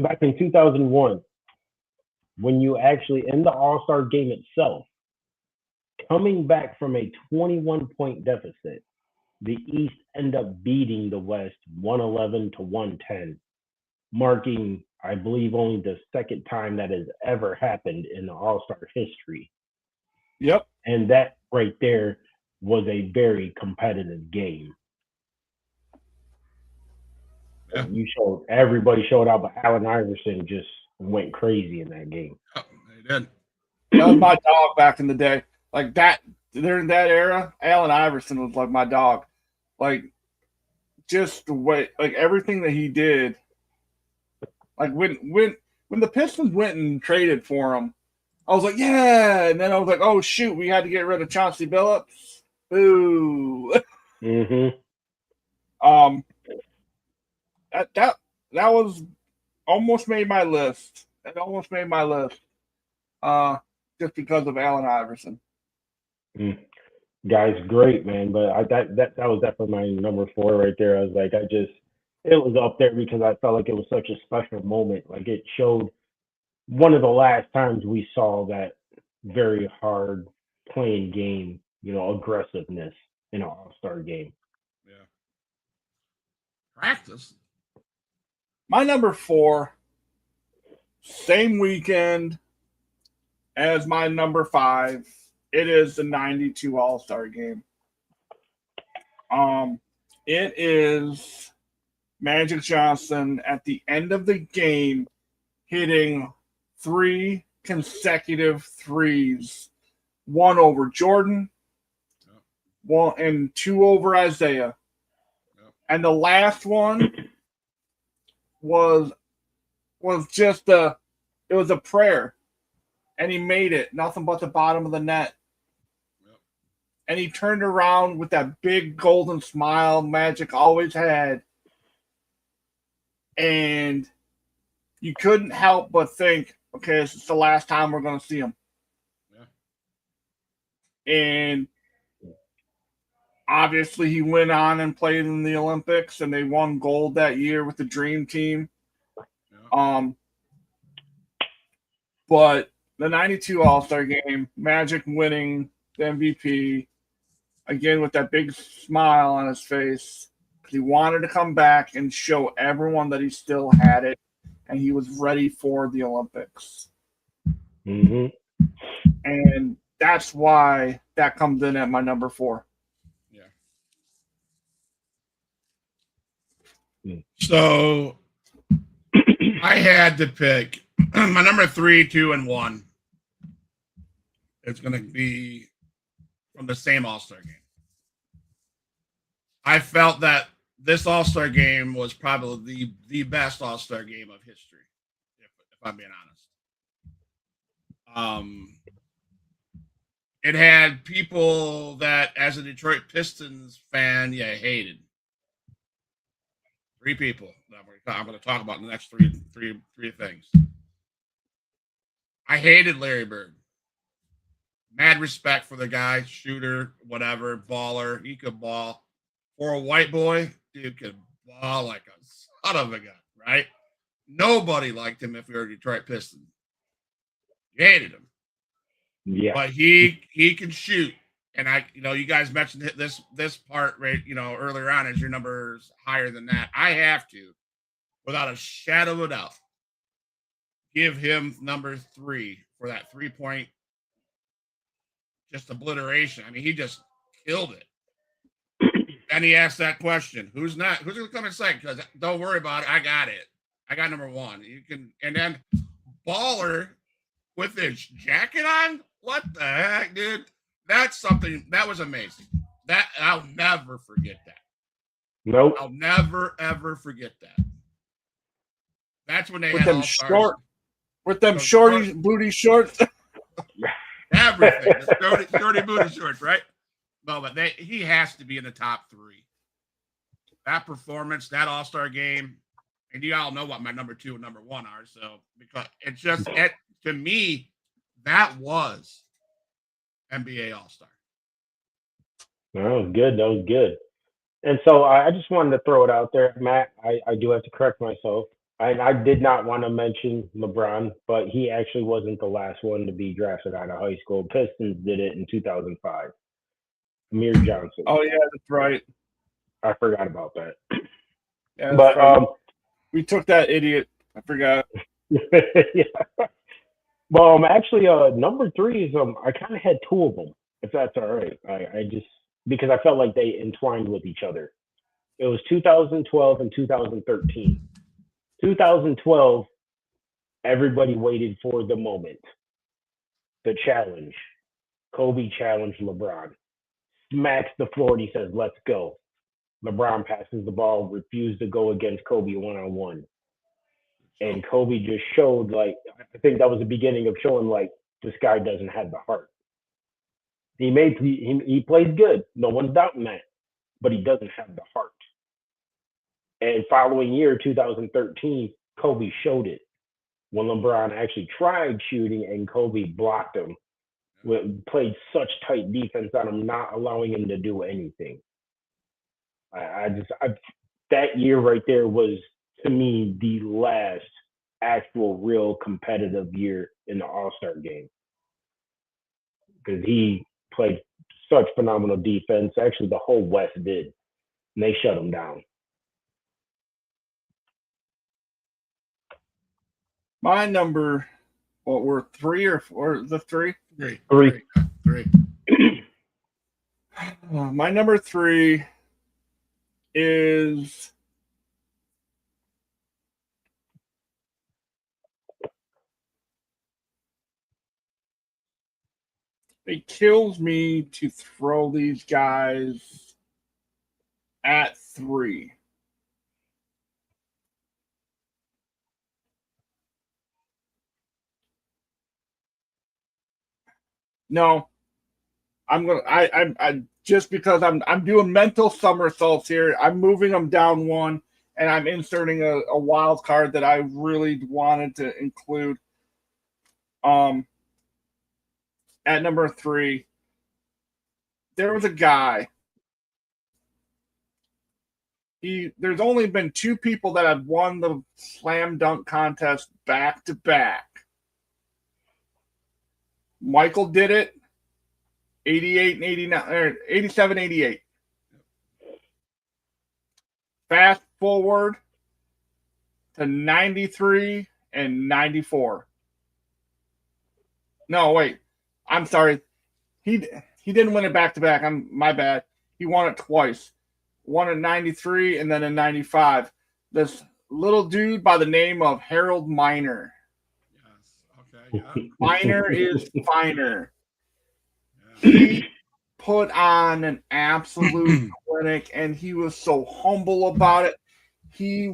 back in 2001, when you actually, in the All-Star game itself, Coming back from a 21-point deficit, the East end up beating the West 111 to 110, marking, I believe, only the second time that has ever happened in the All-Star history. Yep. And that right there was a very competitive game. Yeah. Everybody showed out, but Allen Iverson just went crazy in that game. Oh, they did. That was my dog back in the day. Like that during that era, Allen Iverson was like my dog. Like just the way, like everything that he did. Like when the Pistons went and traded for him, I was like, yeah. And then I was like, oh shoot, we had to get rid of Chauncey Billups. Boo. Mm-hmm. That was almost made my list. It almost made my list. Just because of Allen Iverson. Guy's great, man. But that was definitely my number 4 right there. I was like, it was up there because I felt like it was such a special moment. Like it showed one of the last times we saw that very hard playing game, aggressiveness in an All-Star game. Yeah. Practice. My number 4, same weekend as my number 5. It is the 92 All-Star game. It is Magic Johnson at the end of the game hitting 3 consecutive threes. 1 over Jordan, 1 and 2 over Isaiah. And the last one was just it was a prayer. And he made it. Nothing but the bottom of the net. And he turned around with that big golden smile Magic always had. And you couldn't help but think, okay, this is the last time we're going to see him. Yeah. And obviously he went on and played in the Olympics, and they won gold that year with the Dream Team. Yeah. But the 92 All-Star game, Magic winning the MVP, again with that big smile on his face. He wanted to come back and show everyone that he still had it, and he was ready for the Olympics. Mm-hmm. And that's why that comes in at my number 4. Yeah. So I had to pick my number 3, 2, and 1. It's going to be from the same All-Star game. I felt that this All-Star game was probably the best All-Star game of history, if I'm being honest. It had people that, as a Detroit Pistons fan, hated. 3 people that I'm going to talk about in the next three things. I hated Larry Bird. Mad respect for the guy, shooter, whatever, baller. He could ball. For a white boy, dude could ball like a son of a gun, right? Nobody liked him if you were a Detroit Pistons. You hated him. Yeah. But he can shoot. And you guys mentioned this part, right, earlier on as your number's higher than that. I have to, without a shadow of a doubt, give him number 3 for that 3-point just obliteration. I mean, he just killed it. And he asked that question: who's going to come in second? Because don't worry about it, I got it. I got number 1. You can, and then baller with his jacket on. What the heck, dude? That's something that was amazing. That I'll never forget that. Nope. I'll never ever forget that. That's when they with had them all-stars. With them shorty booty shorts. Everything. The shorty booty shorts, right? No, but he has to be in the top 3. That performance, that All-Star game, and you all know what my number 2 and number 1 are. So because it's just to me, that was NBA All-Star. That was good. And so I just wanted to throw it out there, Matt. I do have to correct myself. I did not want to mention LeBron, but he actually wasn't the last one to be drafted out of high school. Pistons did it in 2005. Amir Johnson. Oh yeah, that's right. I forgot about that. Yeah, that's But right. We took that idiot. I forgot. yeah. Well, actually, number three is I kind of had two of them, if that's all right. I just because I felt like they entwined with each other. It was 2012 and 2013. 2012, everybody waited for the moment, the challenge. Kobe challenged LeBron, smacks the floor, and he says, "Let's go." LeBron passes the ball, refused to go against Kobe one on one, and Kobe just showed like I think that was the beginning of showing like this guy doesn't have the heart. He plays good. No one's doubting that, but he doesn't have the heart. And following year, 2013, Kobe showed it when LeBron actually tried shooting and Kobe blocked him. Played such tight defense on him, not allowing him to do anything. That year right there was to me the last actual real competitive year in the All-Star game because he played such phenomenal defense. Actually, the whole West did, and they shut him down. My number, what were three or four? The three? Three. My number three is it kills me to throw these guys at three. No, I just because I'm doing mental somersaults here. I'm moving them down one, and I'm inserting a wild card that I really wanted to include. At number three, there was a guy. There's only been two people that have won the slam dunk contest back to back. Michael did it 88 and 89 or 87 88. Fast forward to 93 and 94. No, wait. I'm sorry. He didn't win it back to back. My bad. He won it twice. Won in 93 and then in 95. This little dude by the name of Harold Miner. Yes. Okay. Yeah. Miner is finer. Yeah. He put on an absolute clinic and he was so humble about it. He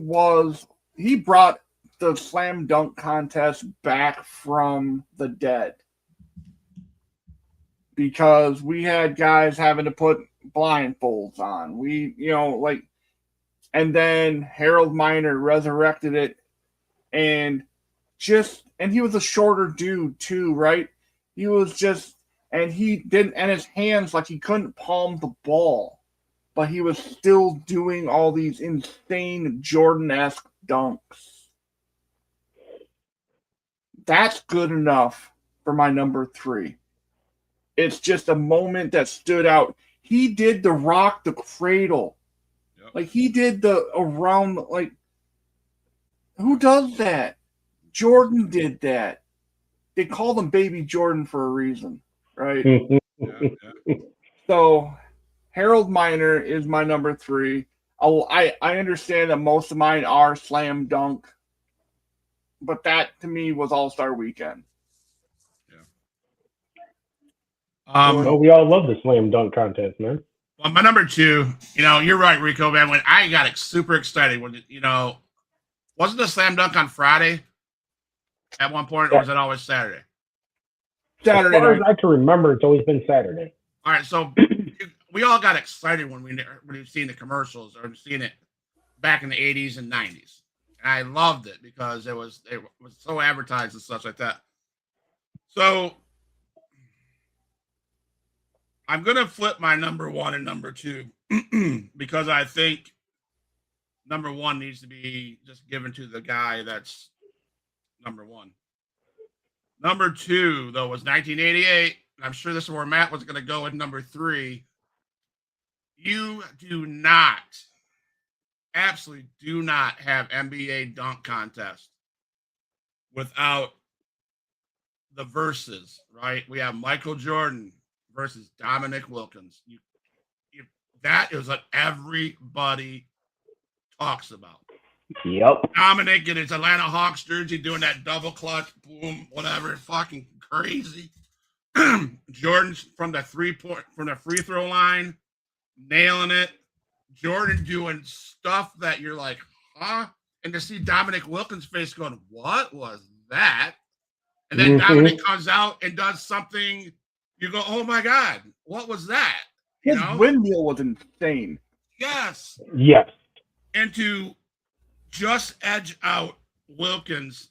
brought the slam dunk contest back from the dead because we had guys having to put blindfolds on. And then Harold Miner resurrected it and he was a shorter dude too, right? He was just, and he didn't, and his hands, like he couldn't palm the ball, but he was still doing all these insane Jordan-esque dunks. That's good enough for my number three. It's just a moment that stood out. He did the rock the cradle. Yep. Like he did the around, like, who does that? Jordan did that. They called him Baby Jordan for a reason, right? Yeah. So Harold Miner is my number three. I understand that most of mine are slam dunk, but that to me was All-Star Weekend. Well, we all love the slam dunk contest, man. Well, my number two, you're right, Rico, man. When I got super excited when wasn't the slam dunk on Friday at one point, or was it always Saturday? Saturday as far night. as I can remember, it's always been Saturday. All right, so we all got excited when we've seen the commercials or seen it back in the 80s and 90s. And I loved it because it was so advertised and such like that. So I'm going to flip my number one and number two because I think number one needs to be just given to the guy that's number one. Number two, though, was 1988. I'm sure this is where Matt was going to go with number three. You do not, absolutely do not have NBA dunk contest without the verses, right? We have Michael Jordan versus Dominic Wilkins. That is what everybody talks about. Yep. Dominic in his Atlanta Hawks jersey doing that double clutch, boom, whatever, fucking crazy. Jordan's from the free throw line, nailing it. Jordan doing stuff that you're like, huh? And to see Dominic Wilkins' face going, what was that? And then Dominic comes out and does something. You go, oh my God, what was that? His windmill was insane. Yes. Yes. And to just edge out Wilkins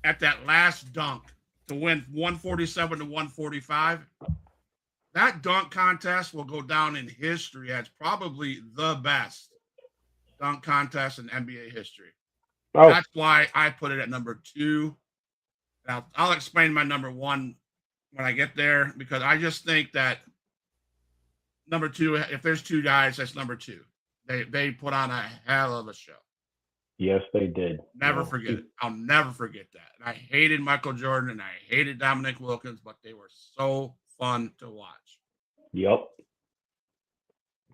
at that last dunk to win 147 to 145. That dunk contest will go down in history as probably the best dunk contest in NBA history. Oh. That's why I put it at number two. And I'll explain my number one when I get there, because I just think that number two, if there's two guys, that's number two. They put on a hell of a show. Yes, they did. Never forget it. I'll never forget that. And I hated Michael Jordan and I hated Dominic Wilkins, but they were so fun to watch. Yep.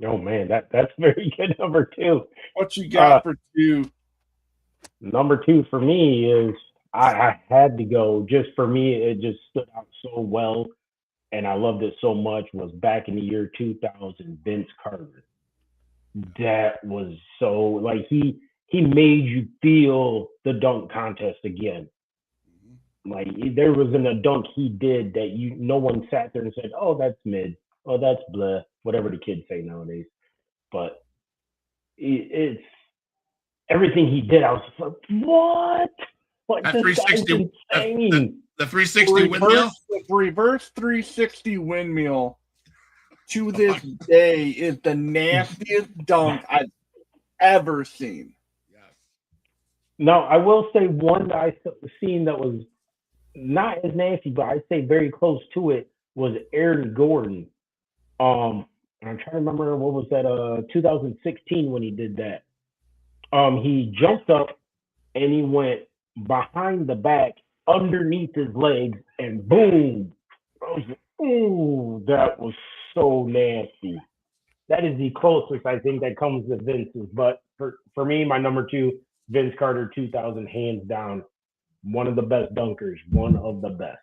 Oh man, that's very good. Number two. What you got for two? Number two for me is I had to go. Just for me, it just stood out so well, and I loved it so much. Was back in the year 2000, Vince Carter. That was so like he made you feel the dunk contest again. Like there wasn't a dunk he did that no one sat there and said, "Oh, that's mid. Oh, that's blah." Whatever the kids say nowadays. But it's everything he did. I was like, "What? What?" That 360, the 360 windmill, the reverse 360 windmill. To this day, is the nastiest dunk I've ever seen. Now, I will say one that I seen that was not as nasty, but I'd say very close to it was Aaron Gordon. I'm trying to remember what was that 2016 when he did that. He jumped up and he went behind the back underneath his legs and boom. Ooh, that was so nasty. That is the closest I think that comes to Vince's. But for me, my number two, Vince Carter 2000, hands down, one of the best dunkers, one of the best.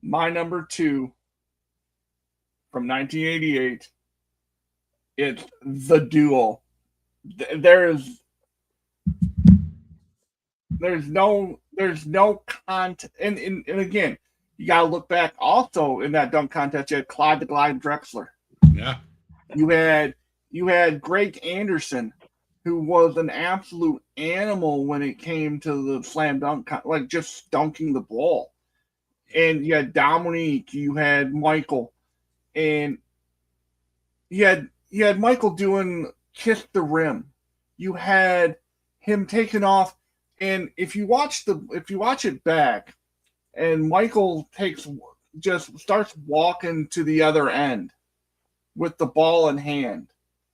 My number two from 1988, it's the duel. There's no content, and again, you got to look back. Also, in that dunk contest, you had Clyde the Glide Drexler. Yeah, you had Greg Anderson, who was an absolute animal when it came to the slam dunk, like just dunking the ball. And you had Dominique, you had Michael, and you had Michael doing Kiss the Rim. You had him taking off, and if you watch it back, and Michael starts walking to the other end with the ball in hand,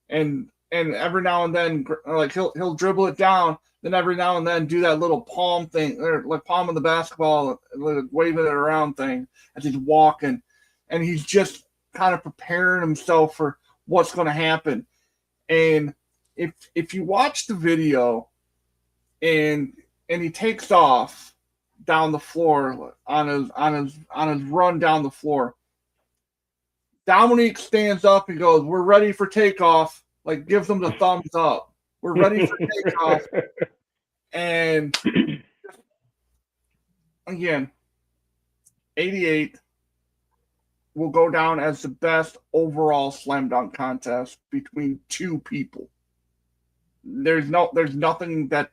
and every now and then, like he'll dribble it down, then every now and then do that little palm thing, or like palm of the basketball, like waving it around thing as he's walking, and he's just kind of preparing himself for what's going to happen. And if you watch the video, and he takes off down the floor on his run down the floor, Dominique stands up and goes, "We're ready for takeoff." Like gives them the thumbs up. We're ready for takeoff. And again, 88 will go down as the best overall slam dunk contest between two people. There's nothing that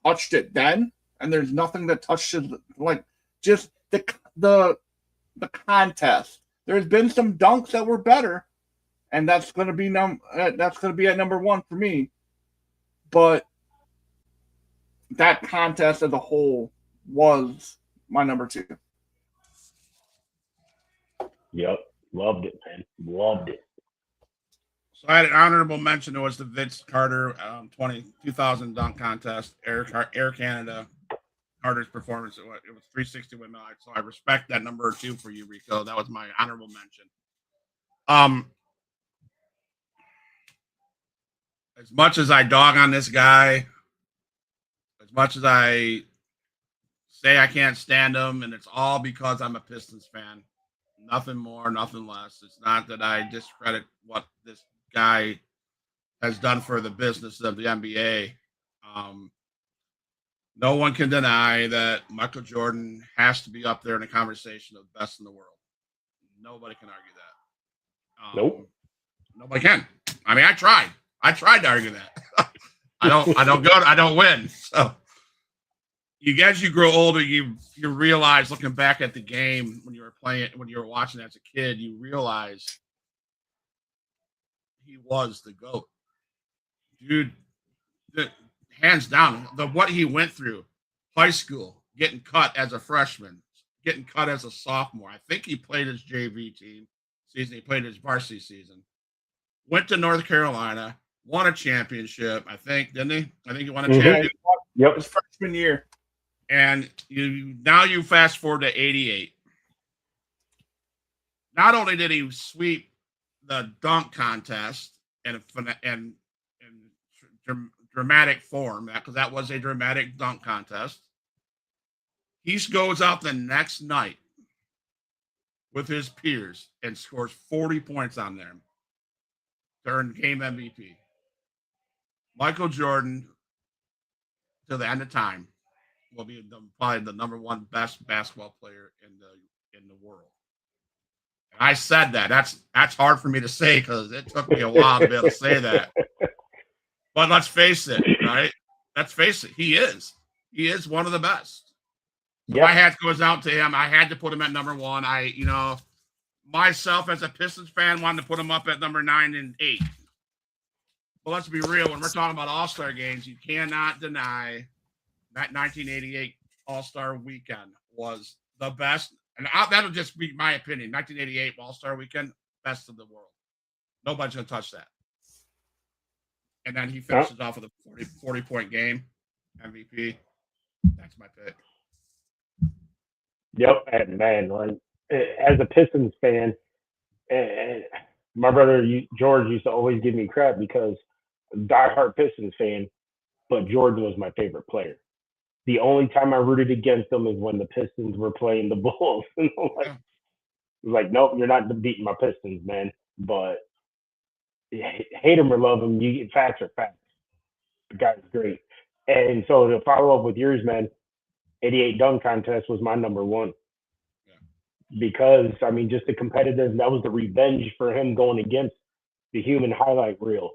touched it then, and there's nothing that touched it like just the contest. There's been some dunks that were better, and that's going to be at number one for me. But that contest as a whole was my number two. Yep. Loved it, man. Loved it. So I had an honorable mention. It was the Vince Carter 2000 dunk contest, Air Canada. Carter's performance. It was 360 windmill. So I respect that number two for you, Rico. That was my honorable mention. As much as I dog on this guy, as much as I say I can't stand him, and it's all because I'm a Pistons fan. Nothing more, nothing less. It's not that I discredit what this guy has done for the business of the NBA. No one can deny that Michael Jordan has to be up there in the conversation of best in the world. Nobody can argue that. Nope. Nobody can. I mean, I tried. I tried to argue that. I don't win. So as you grow older, you realize, looking back at the game when you were watching as a kid, you realize he was the GOAT. Dude, hands down, what he went through, high school, getting cut as a freshman, getting cut as a sophomore. I think he played his JV team season. He played his varsity season. Went to North Carolina, won a championship. I think, didn't he? I think he won a championship. Yep. His freshman year. And you fast forward to 88. Not only did he sweep the dunk contest in dramatic form, because that was a dramatic dunk contest, he goes out the next night with his peers and scores 40 points on them to earn game MVP. Michael Jordan, to the end of time, will be probably the number one best basketball player in the world. And I said that. That's hard for me to say because it took me a while to be able to say that. But let's face it, right? Let's face it. He is one of the best. So my hat goes out to him. I had to put him at number one. Myself as a Pistons fan wanted to put him up at number 9 and 8. But let's be real. When we're talking about All-Star games, you cannot deny that 1988 All-Star Weekend was the best. And that'll just be my opinion. 1988 All-Star Weekend, best in the world. Nobody's going to touch that. And then he finishes off with a 40-point game, MVP. That's my pick. Yep, and man, as a Pistons fan, my brother George used to always give me crap because diehard Pistons fan, but Jordan was my favorite player. The only time I rooted against them is when the Pistons were playing the Bulls. Like, nope, you're not beating my Pistons, man. But hate him or love him, facts are facts. The guy's great. And so to follow up with yours, man, 88 dunk contest was my number one. Yeah. Because, I mean, just the competitive, that was the revenge for him going against the human highlight reel.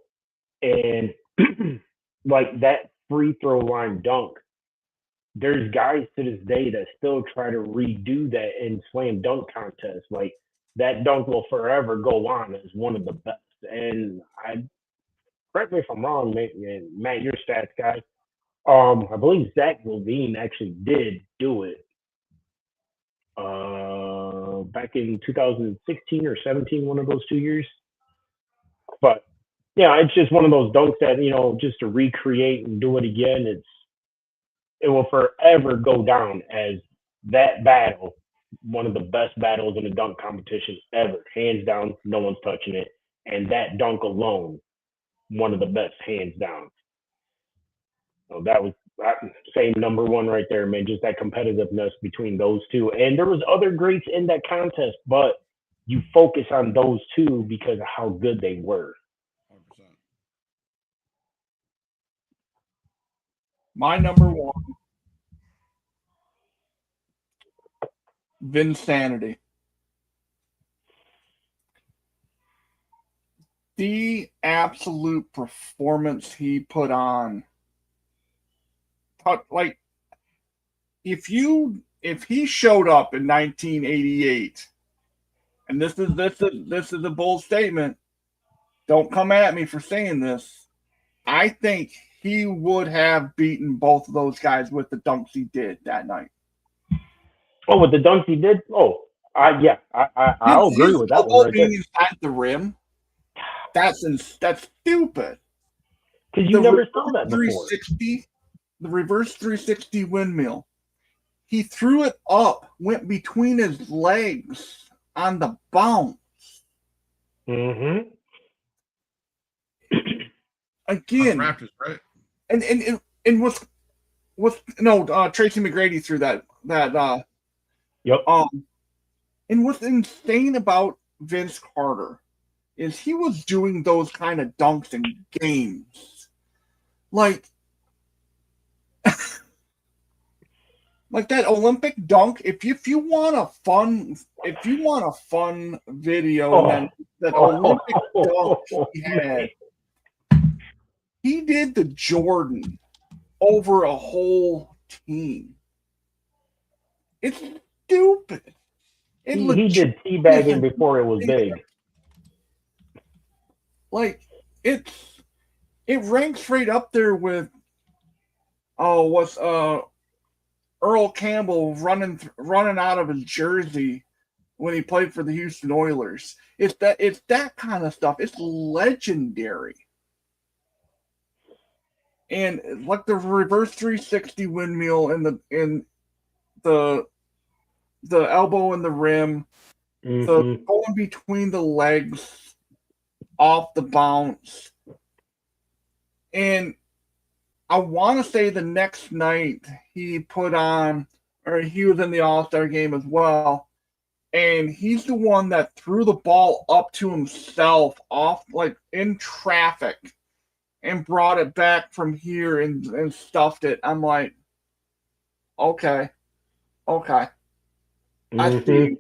And like that free throw line dunk, there's guys to this day that still try to redo that in slam dunk contests. Like that dunk will forever go on as one of the best. And correct me if I'm wrong, Matt, you're a stats guy. I believe Zach Levine actually did do it back in 2016 or 17, one of those 2 years. But yeah, it's just one of those dunks that, just to recreate and do it again, it will forever go down as that battle, one of the best battles in the dunk competition ever. Hands down, no one's touching it. And that dunk alone, one of the best, hands down. So that was same number one right there, man. Just that competitiveness between those two. And there was other greats in that contest, but you focus on those two because of how good they were. 100%. My number one, Vinsanity. The absolute performance he put on. Like, if he showed up in 1988, and this is a bold statement, don't come at me for saying this. I think he would have beaten both of those guys with the dunks he did that night. Oh, with the dunks he did? Oh, I'll agree His with that one elbow right being there. inside the rim, that's stupid. Because you The never reverse saw that before. 360, the reverse 360 windmill. He threw it up, went between his legs on the bounce. Mm-hmm. Again, Raptors, right? and Tracy McGrady threw that. Yep. And what's insane about Vince Carter is he was doing those kind of dunks in games, like that Olympic dunk. If you want a fun video, and then that Olympic dunk he had, he did the Jordan over a whole team. It's stupid. He did teabagging before it was big. Like it ranks right up there with Earl Campbell running out of his jersey when he played for the Houston Oilers. It's that kind of stuff. It's legendary. And like the reverse 360 windmill and the elbow in the rim, the going between the legs off the bounce. And I want to say the next night he put on, or he was in the All-Star game as well, and he's the one that threw the ball up to himself off, like in traffic, and brought it back from here and stuffed it. I'm like, okay. I see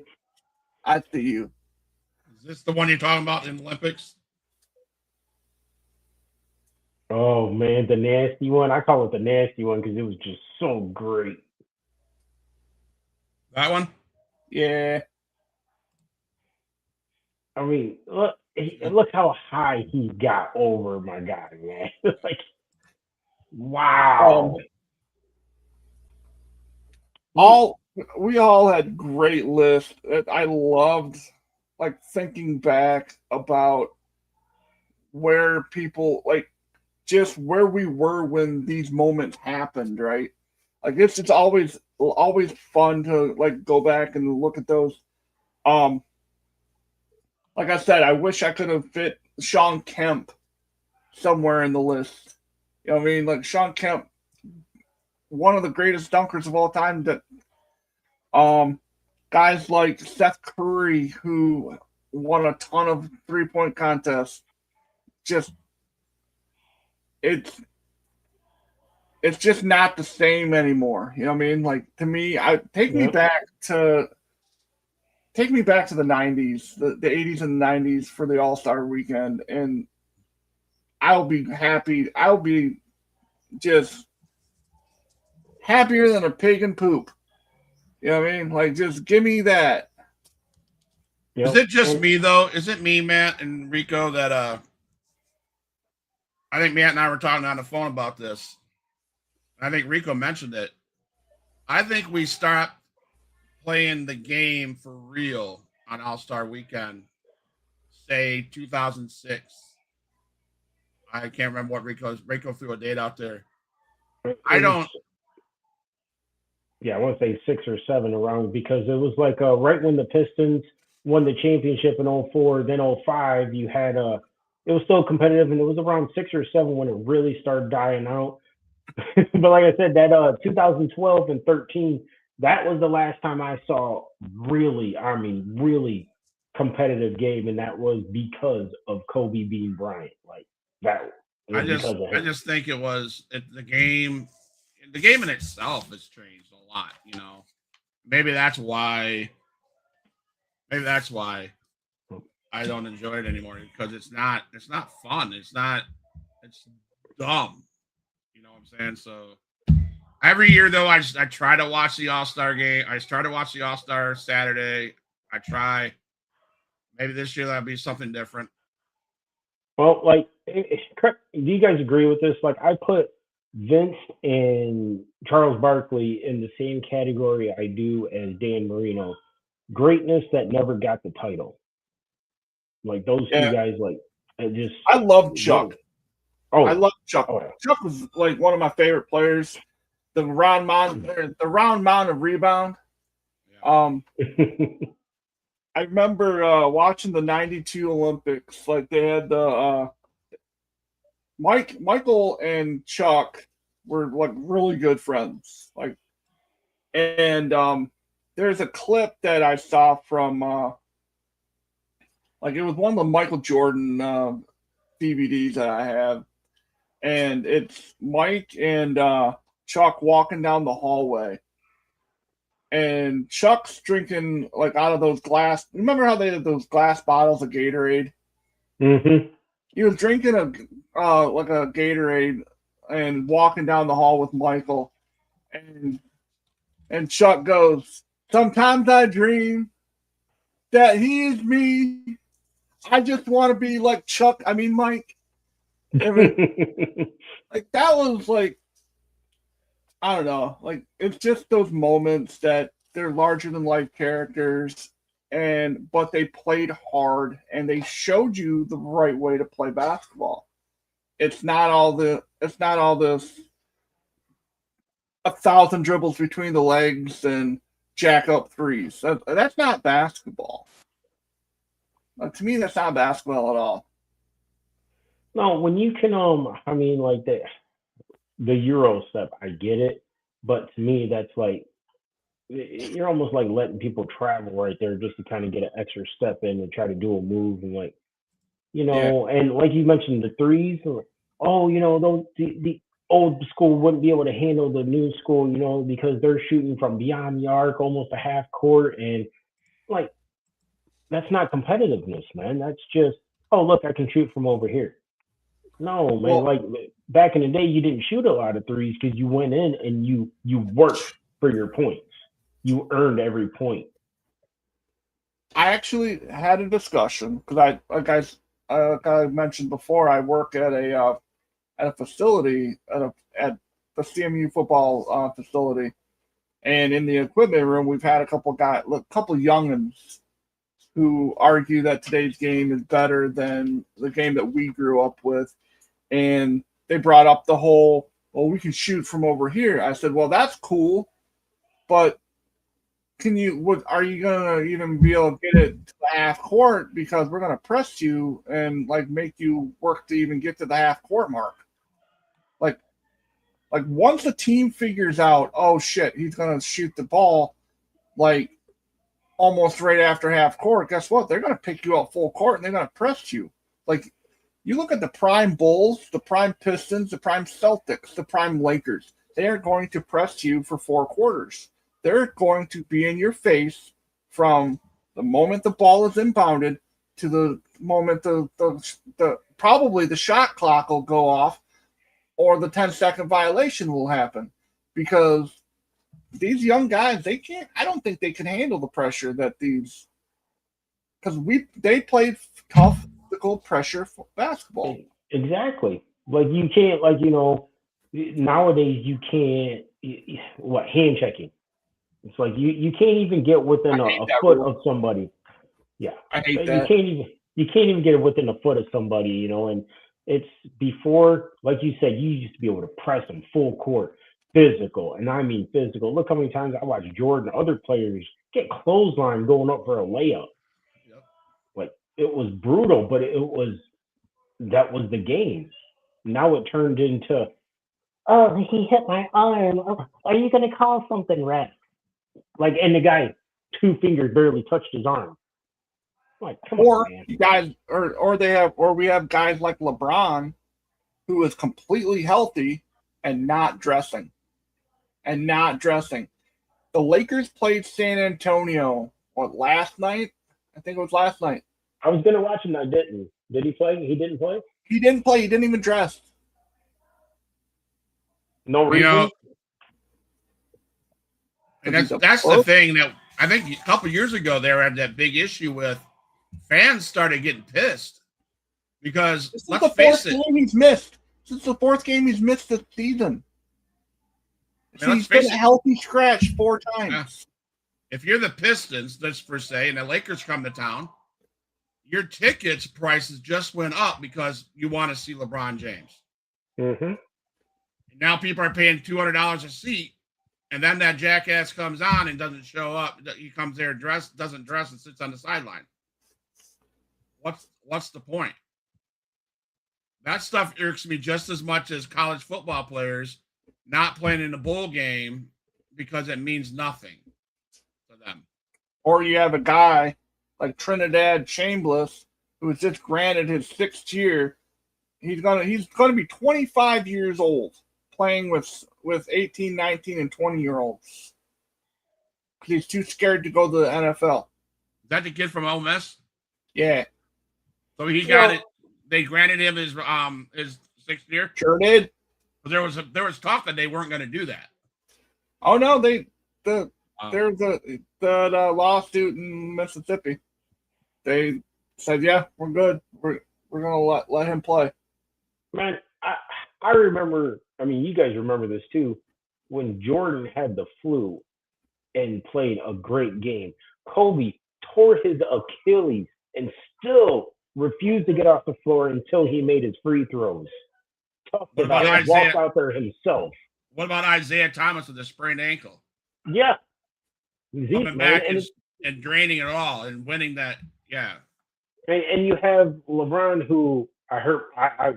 you. Is this the one you're talking about in the Olympics? Oh man, the nasty one. I call it the nasty one because it was just so great. That one? Yeah. I mean, look how high he got over my guy, man. Like, wow. We all had great lists. I loved, like, thinking back about where people, like, just where we were when these moments happened, right? Like, it's always fun to, like, go back and look at those. Like I said, I wish I could have fit Sean Kemp somewhere in the list. You know what I mean? Like, Sean Kemp, one of the greatest dunkers of all time. That guys like Seth Curry, who won a ton of 3-point contests, just it's just not the same anymore. You know what I mean? Like, to me, take me back to the 90s, the 80s and the 90s for the All-Star weekend, and I'll be happy. I'll be just happier than a pig in poop. You know what I mean? Like, just give me that. Is it just me though? Is it me, Matt and Rico, that I think Matt and I were talking on the phone about this. I think Rico mentioned it. I think we stopped playing the game for real on All-Star Weekend, say 2006. I can't remember what Rico threw a date out there. I don't. Yeah, I want to say 6 or 7 around, because it was like right when the Pistons won the championship in 04, then 05, you had it was still competitive, and it was around 6 or 7 when it really started dying out. But like I said, that 2012 and 13, that was the last time I saw really competitive game, and that was because of Kobe being Bryant. Like, that. I just think it was the game. The game in itself has changed a lot. You know, maybe that's why I don't enjoy it anymore, because it's not fun. It's dumb. You know what I'm saying? So every year though, I try to watch the All-Star game. I try to watch the All-Star Saturday. I try. Maybe this year that'll be something different. Well, like, do you guys agree with this? Like, I put Vince and Charles Barkley in the same category I do as Dan Marino. Greatness that never got the title. Like those two Yeah, guys, like, it just I love whoa. Chuck. I Oh, love Chuck. oh yeah. Chuck was like one of my favorite players. The round mound of rebound. Yeah. I remember watching the '92 Olympics. Like they had the Michael and Chuck were like really good friends. Like, and there's a clip that I saw from like it was one of the Michael Jordan DVDs that I have, and it's Mike and Chuck walking down the hallway, and Chuck's drinking like out of those glass. Remember how they had those glass bottles of Gatorade? Mm-hmm. He was drinking a like a Gatorade and walking down the hall with Michael, and Chuck goes, "Sometimes I dream that he is me. I just want to be like Chuck. I mean Mike." I mean, like that was like I don't know, like it's just those moments that they're larger than life characters, and but they played hard and they showed you the right way to play basketball. It's not all this 1,000 dribbles between the legs and jack up threes. That's not basketball. To me, that's not basketball at all. No, when you can, I mean, like the Euro step, I get it, but to me, that's like you're almost like letting people travel right there just to kind of get an extra step in and try to do a move and like Yeah. and like you mentioned the threes, like, oh, those the old school wouldn't be able to handle the new school, because they're shooting from beyond the arc, almost a half court, and like that's not competitiveness, man. That's just, oh look, I can shoot from over here. No, man. Well, Like back in the day, you didn't shoot a lot of threes because you went in and you worked for your points. You earned every point. I actually had a discussion because like I mentioned before, I work at a facility at the CMU football facility, and in the equipment room, we've had a couple youngins who argue that today's game is better than the game that we grew up with, and they brought up the whole, well, we can shoot from over here. I said, well, that's cool, but are you gonna even be able to get it to the half court, because we're gonna press you and like make you work to even get to the half court mark. Like once a team figures out, oh shit, he's gonna shoot the ball like almost right after half court, guess what? They're gonna pick you up full court and they're gonna press you. Like you look at the prime Bulls, the prime Pistons, the prime Celtics, the prime Lakers. They are going to press you for 4 quarters. They're going to be in your face from the moment the ball is inbounded to the moment the probably the shot clock will go off or the 10-second violation will happen, because these young guys, I don't think they can handle the pressure that because they played tough physical pressure for basketball. Exactly. Like you can't, like, nowadays you can't, what, hand checking. It's like you can't even get within I a hate that foot rule. of somebody. Yeah. I hate You that. can't even get it within a foot of somebody, and it's before, like you said, you used to be able to press them full court, physical, and I mean physical. Look how many times I watched Jordan, other players get clothesline going up for a layup. Yep. Like it was brutal, but that was the game. Now it turned into, oh, he hit my arm. Oh, are you gonna call something, ref? Like, and the guy, 2 fingers barely touched his arm. Like, come on, Or man. you guys, or we have guys like LeBron, who is completely healthy and not dressing, The Lakers played San Antonio last night. I think it was last night. I was gonna watch him. I didn't. Did he play? He didn't play. He didn't play. He didn't even dress. No You know, reason. and that's the thing that I think a couple years ago they had that big issue with. Fans started getting pissed Because This is let's the face fourth it. game he's missed. This is the fourth game he's missed this season. I mean, He's been a healthy scratch 4 times. If you're the Pistons, let's per se, and the Lakers come to town, your tickets prices just went up because you want to see LeBron James. Mm-hmm. Now people are paying $200 a seat, and then that jackass comes on and doesn't show up. He comes there doesn't dress, and sits on the sideline. What's the point? That stuff irks me just as much as college football players not playing in the bowl game because it means nothing to them. Or you have a guy like Trinidad Chambliss, who was just granted his 6th year. He's gonna be 25 years old playing with 18, 19, and 20-year-olds. He's too scared to go to the NFL. Is that the kid from Ole Miss? Yeah. So he got it. They granted him his 6th year. Sure did. But there was talk that they weren't going to do that. Oh no, there's the lawsuit in Mississippi. They said, yeah, we're good. We're gonna let him play. Man, I remember. I mean, you guys remember this too. When Jordan had the flu and played a great game, Kobe tore his Achilles and still refused to get off the floor until he made his free throws. Tough to walk out there himself. What about Isaiah Thomas with a sprained ankle? Yeah. Coming back and draining it all and winning that. Yeah. And you have LeBron, who I heard, I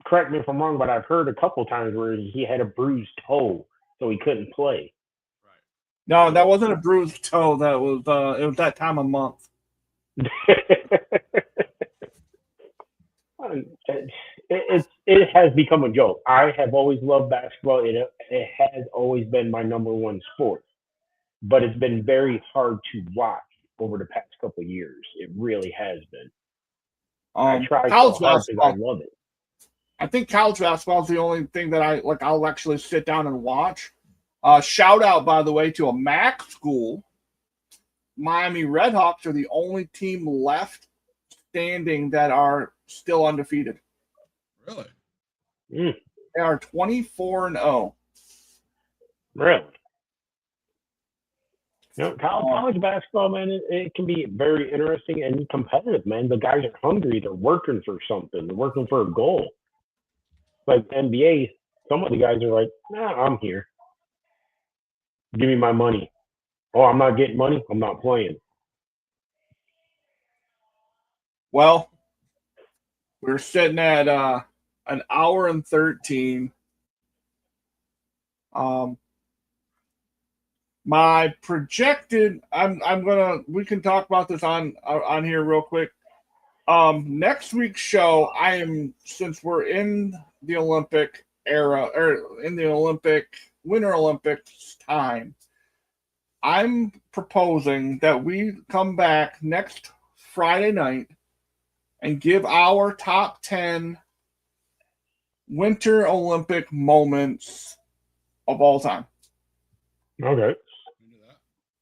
correct me if I'm wrong, but I've heard a couple times where he had a bruised toe, so he couldn't play. Right. No, that wasn't a bruised toe. That was it was that time of month. It has become a joke. I have always loved basketball. It has always been my number one sport, but it's been very hard to watch over the past couple of years. It really has been. I try so hard because I love it. I think college basketball is the only thing that I'll actually sit down and watch. Shout out, by the way, to a MAC school. Miami Redhawks are the only team left standing that are still undefeated. Really? Mm. They are 24-0. Really? You know, college basketball, man, it can be very interesting and competitive, man. The guys are hungry. They're working for something. They're working for a goal. Like NBA, some of the guys are like, nah, I'm here. Give me my money. Oh, I'm not getting money? I'm not playing. Well, we're sitting at an hour and 13. My projected, we can talk about this on here real quick. Next week's show, since we're in the Olympic era, or in the Winter Olympics time, I'm proposing that we come back next Friday night and give our top 10 Winter Olympic moments of all time. Okay.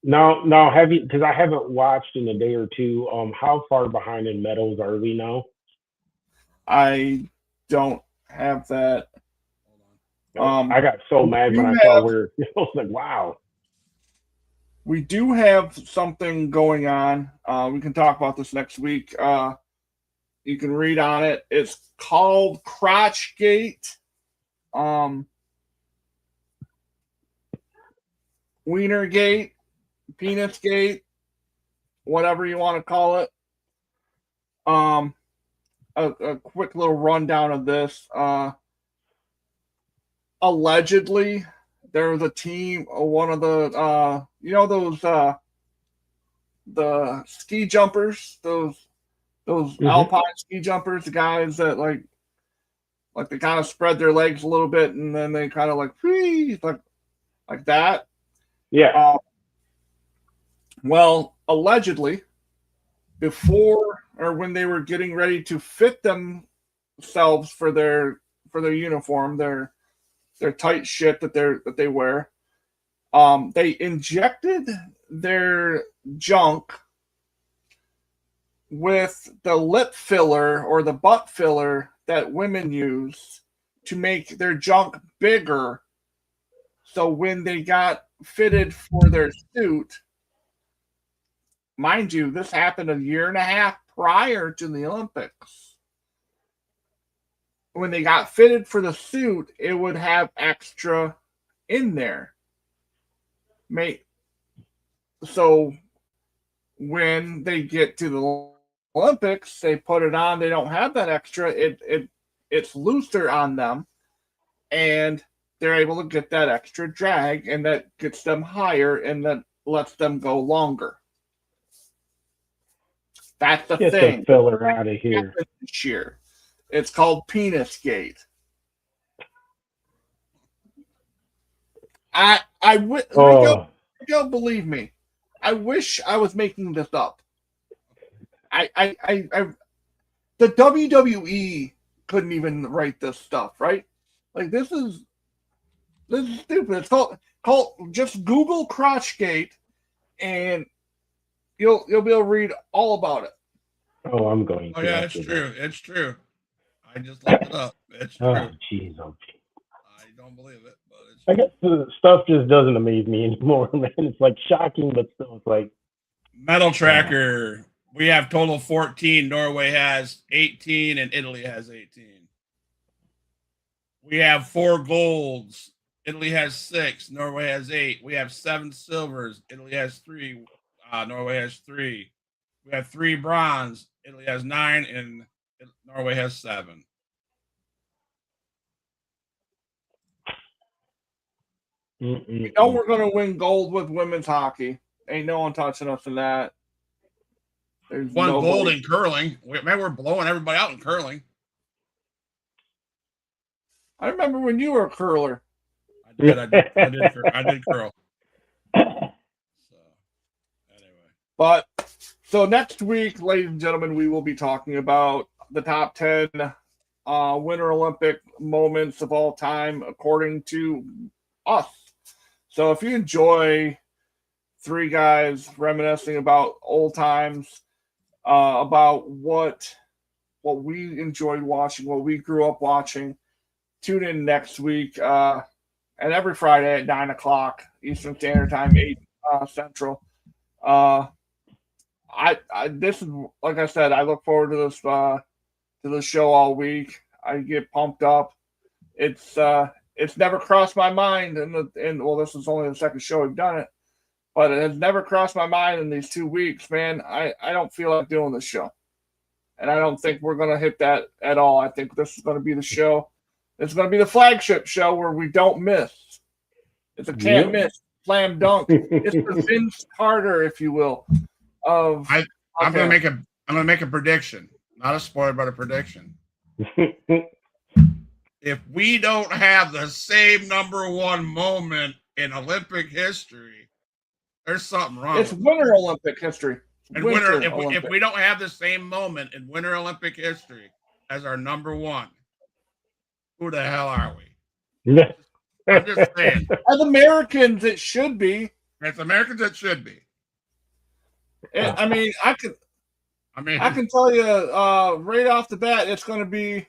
Now, have you? Because I haven't watched in a day or two. How far behind in medals are we now? I don't have that. I got so mad when I saw where I was like, "Wow." We do have something going on. We can talk about this next week. You can read on it. It's called Crotchgate. Wienergate, Penisgate, whatever you want to call it. A quick little rundown of this. Allegedly, there was a team, one of the, the ski jumpers, those alpine ski jumpers, the guys that like they kind of spread their legs a little bit and then they kind of like that. Yeah. Well, allegedly, before or when they were getting ready to fit themselves for their uniform, their tight shit that they wear, they injected their junk with the lip filler or the butt filler that women use to make their junk bigger. So when they got fitted for their suit, mind you, this happened a year and a half prior to the Olympics. When they got fitted for the suit, it would have extra in there. So when they get to the Olympics, they put it on. They don't have that extra. It's looser on them, and they're able to get that extra drag, and that gets them higher, and that lets them go longer. That's the Get thing. the filler out of here. This year, it's called Penis Gate. Rico, believe me, I wish I was making this up. The WWE couldn't even write this stuff, right? Like this is stupid. It's called just Google Crotchgate, and you'll be able to read all about it. Oh, I'm going. Oh yeah, it's true. It's true. I just looked it up. It's true. Oh, jeez. I don't believe it, but it's I guess the stuff just doesn't amaze me anymore, man. It's like shocking, but still, it's like Medal Tracker. We have total 14. Norway has 18, and Italy has 18. We have 4 golds. Italy has 6. Norway has 8. We have 7 silvers. Italy has 3. Norway has 3. We have 3 bronze. Italy has 9, and Norway has 7. We know we're going to win gold with women's hockey. Ain't no one touching us in that. There's One gold in curling. We're blowing everybody out in curling. I remember when you were a curler. I did curl. So, anyway. So next week, ladies and gentlemen, we will be talking about the top 10 Winter Olympic moments of all time, according to us. So if you enjoy 3 guys reminiscing about old times, about what we enjoyed watching, what we grew up watching, tune in next week, and every Friday at 9 o'clock Eastern Standard Time, 8 Central. This is, like I said, I look forward to this show all week. I get pumped up. It's never crossed my mind, and well, this is only the second show we've done it, but it has never crossed my mind in these 2 weeks, man. I don't feel like doing this show, and I don't think we're gonna hit that at all. I think this is gonna be the show. It's gonna be the flagship show where we don't miss. It's a can't miss, slam dunk. It's the Vince Carter, if you will. I'm gonna make a prediction, not a spoiler, but a prediction. If we don't have the same number 1 moment in Olympic history, there's something wrong. It's Winter Olympic history. And if we don't have the same moment in Winter Olympic history as our number 1, who the hell are we? I'm just saying. As Americans, it should be. As Americans, it should be. I can tell you right off the bat, it's going to be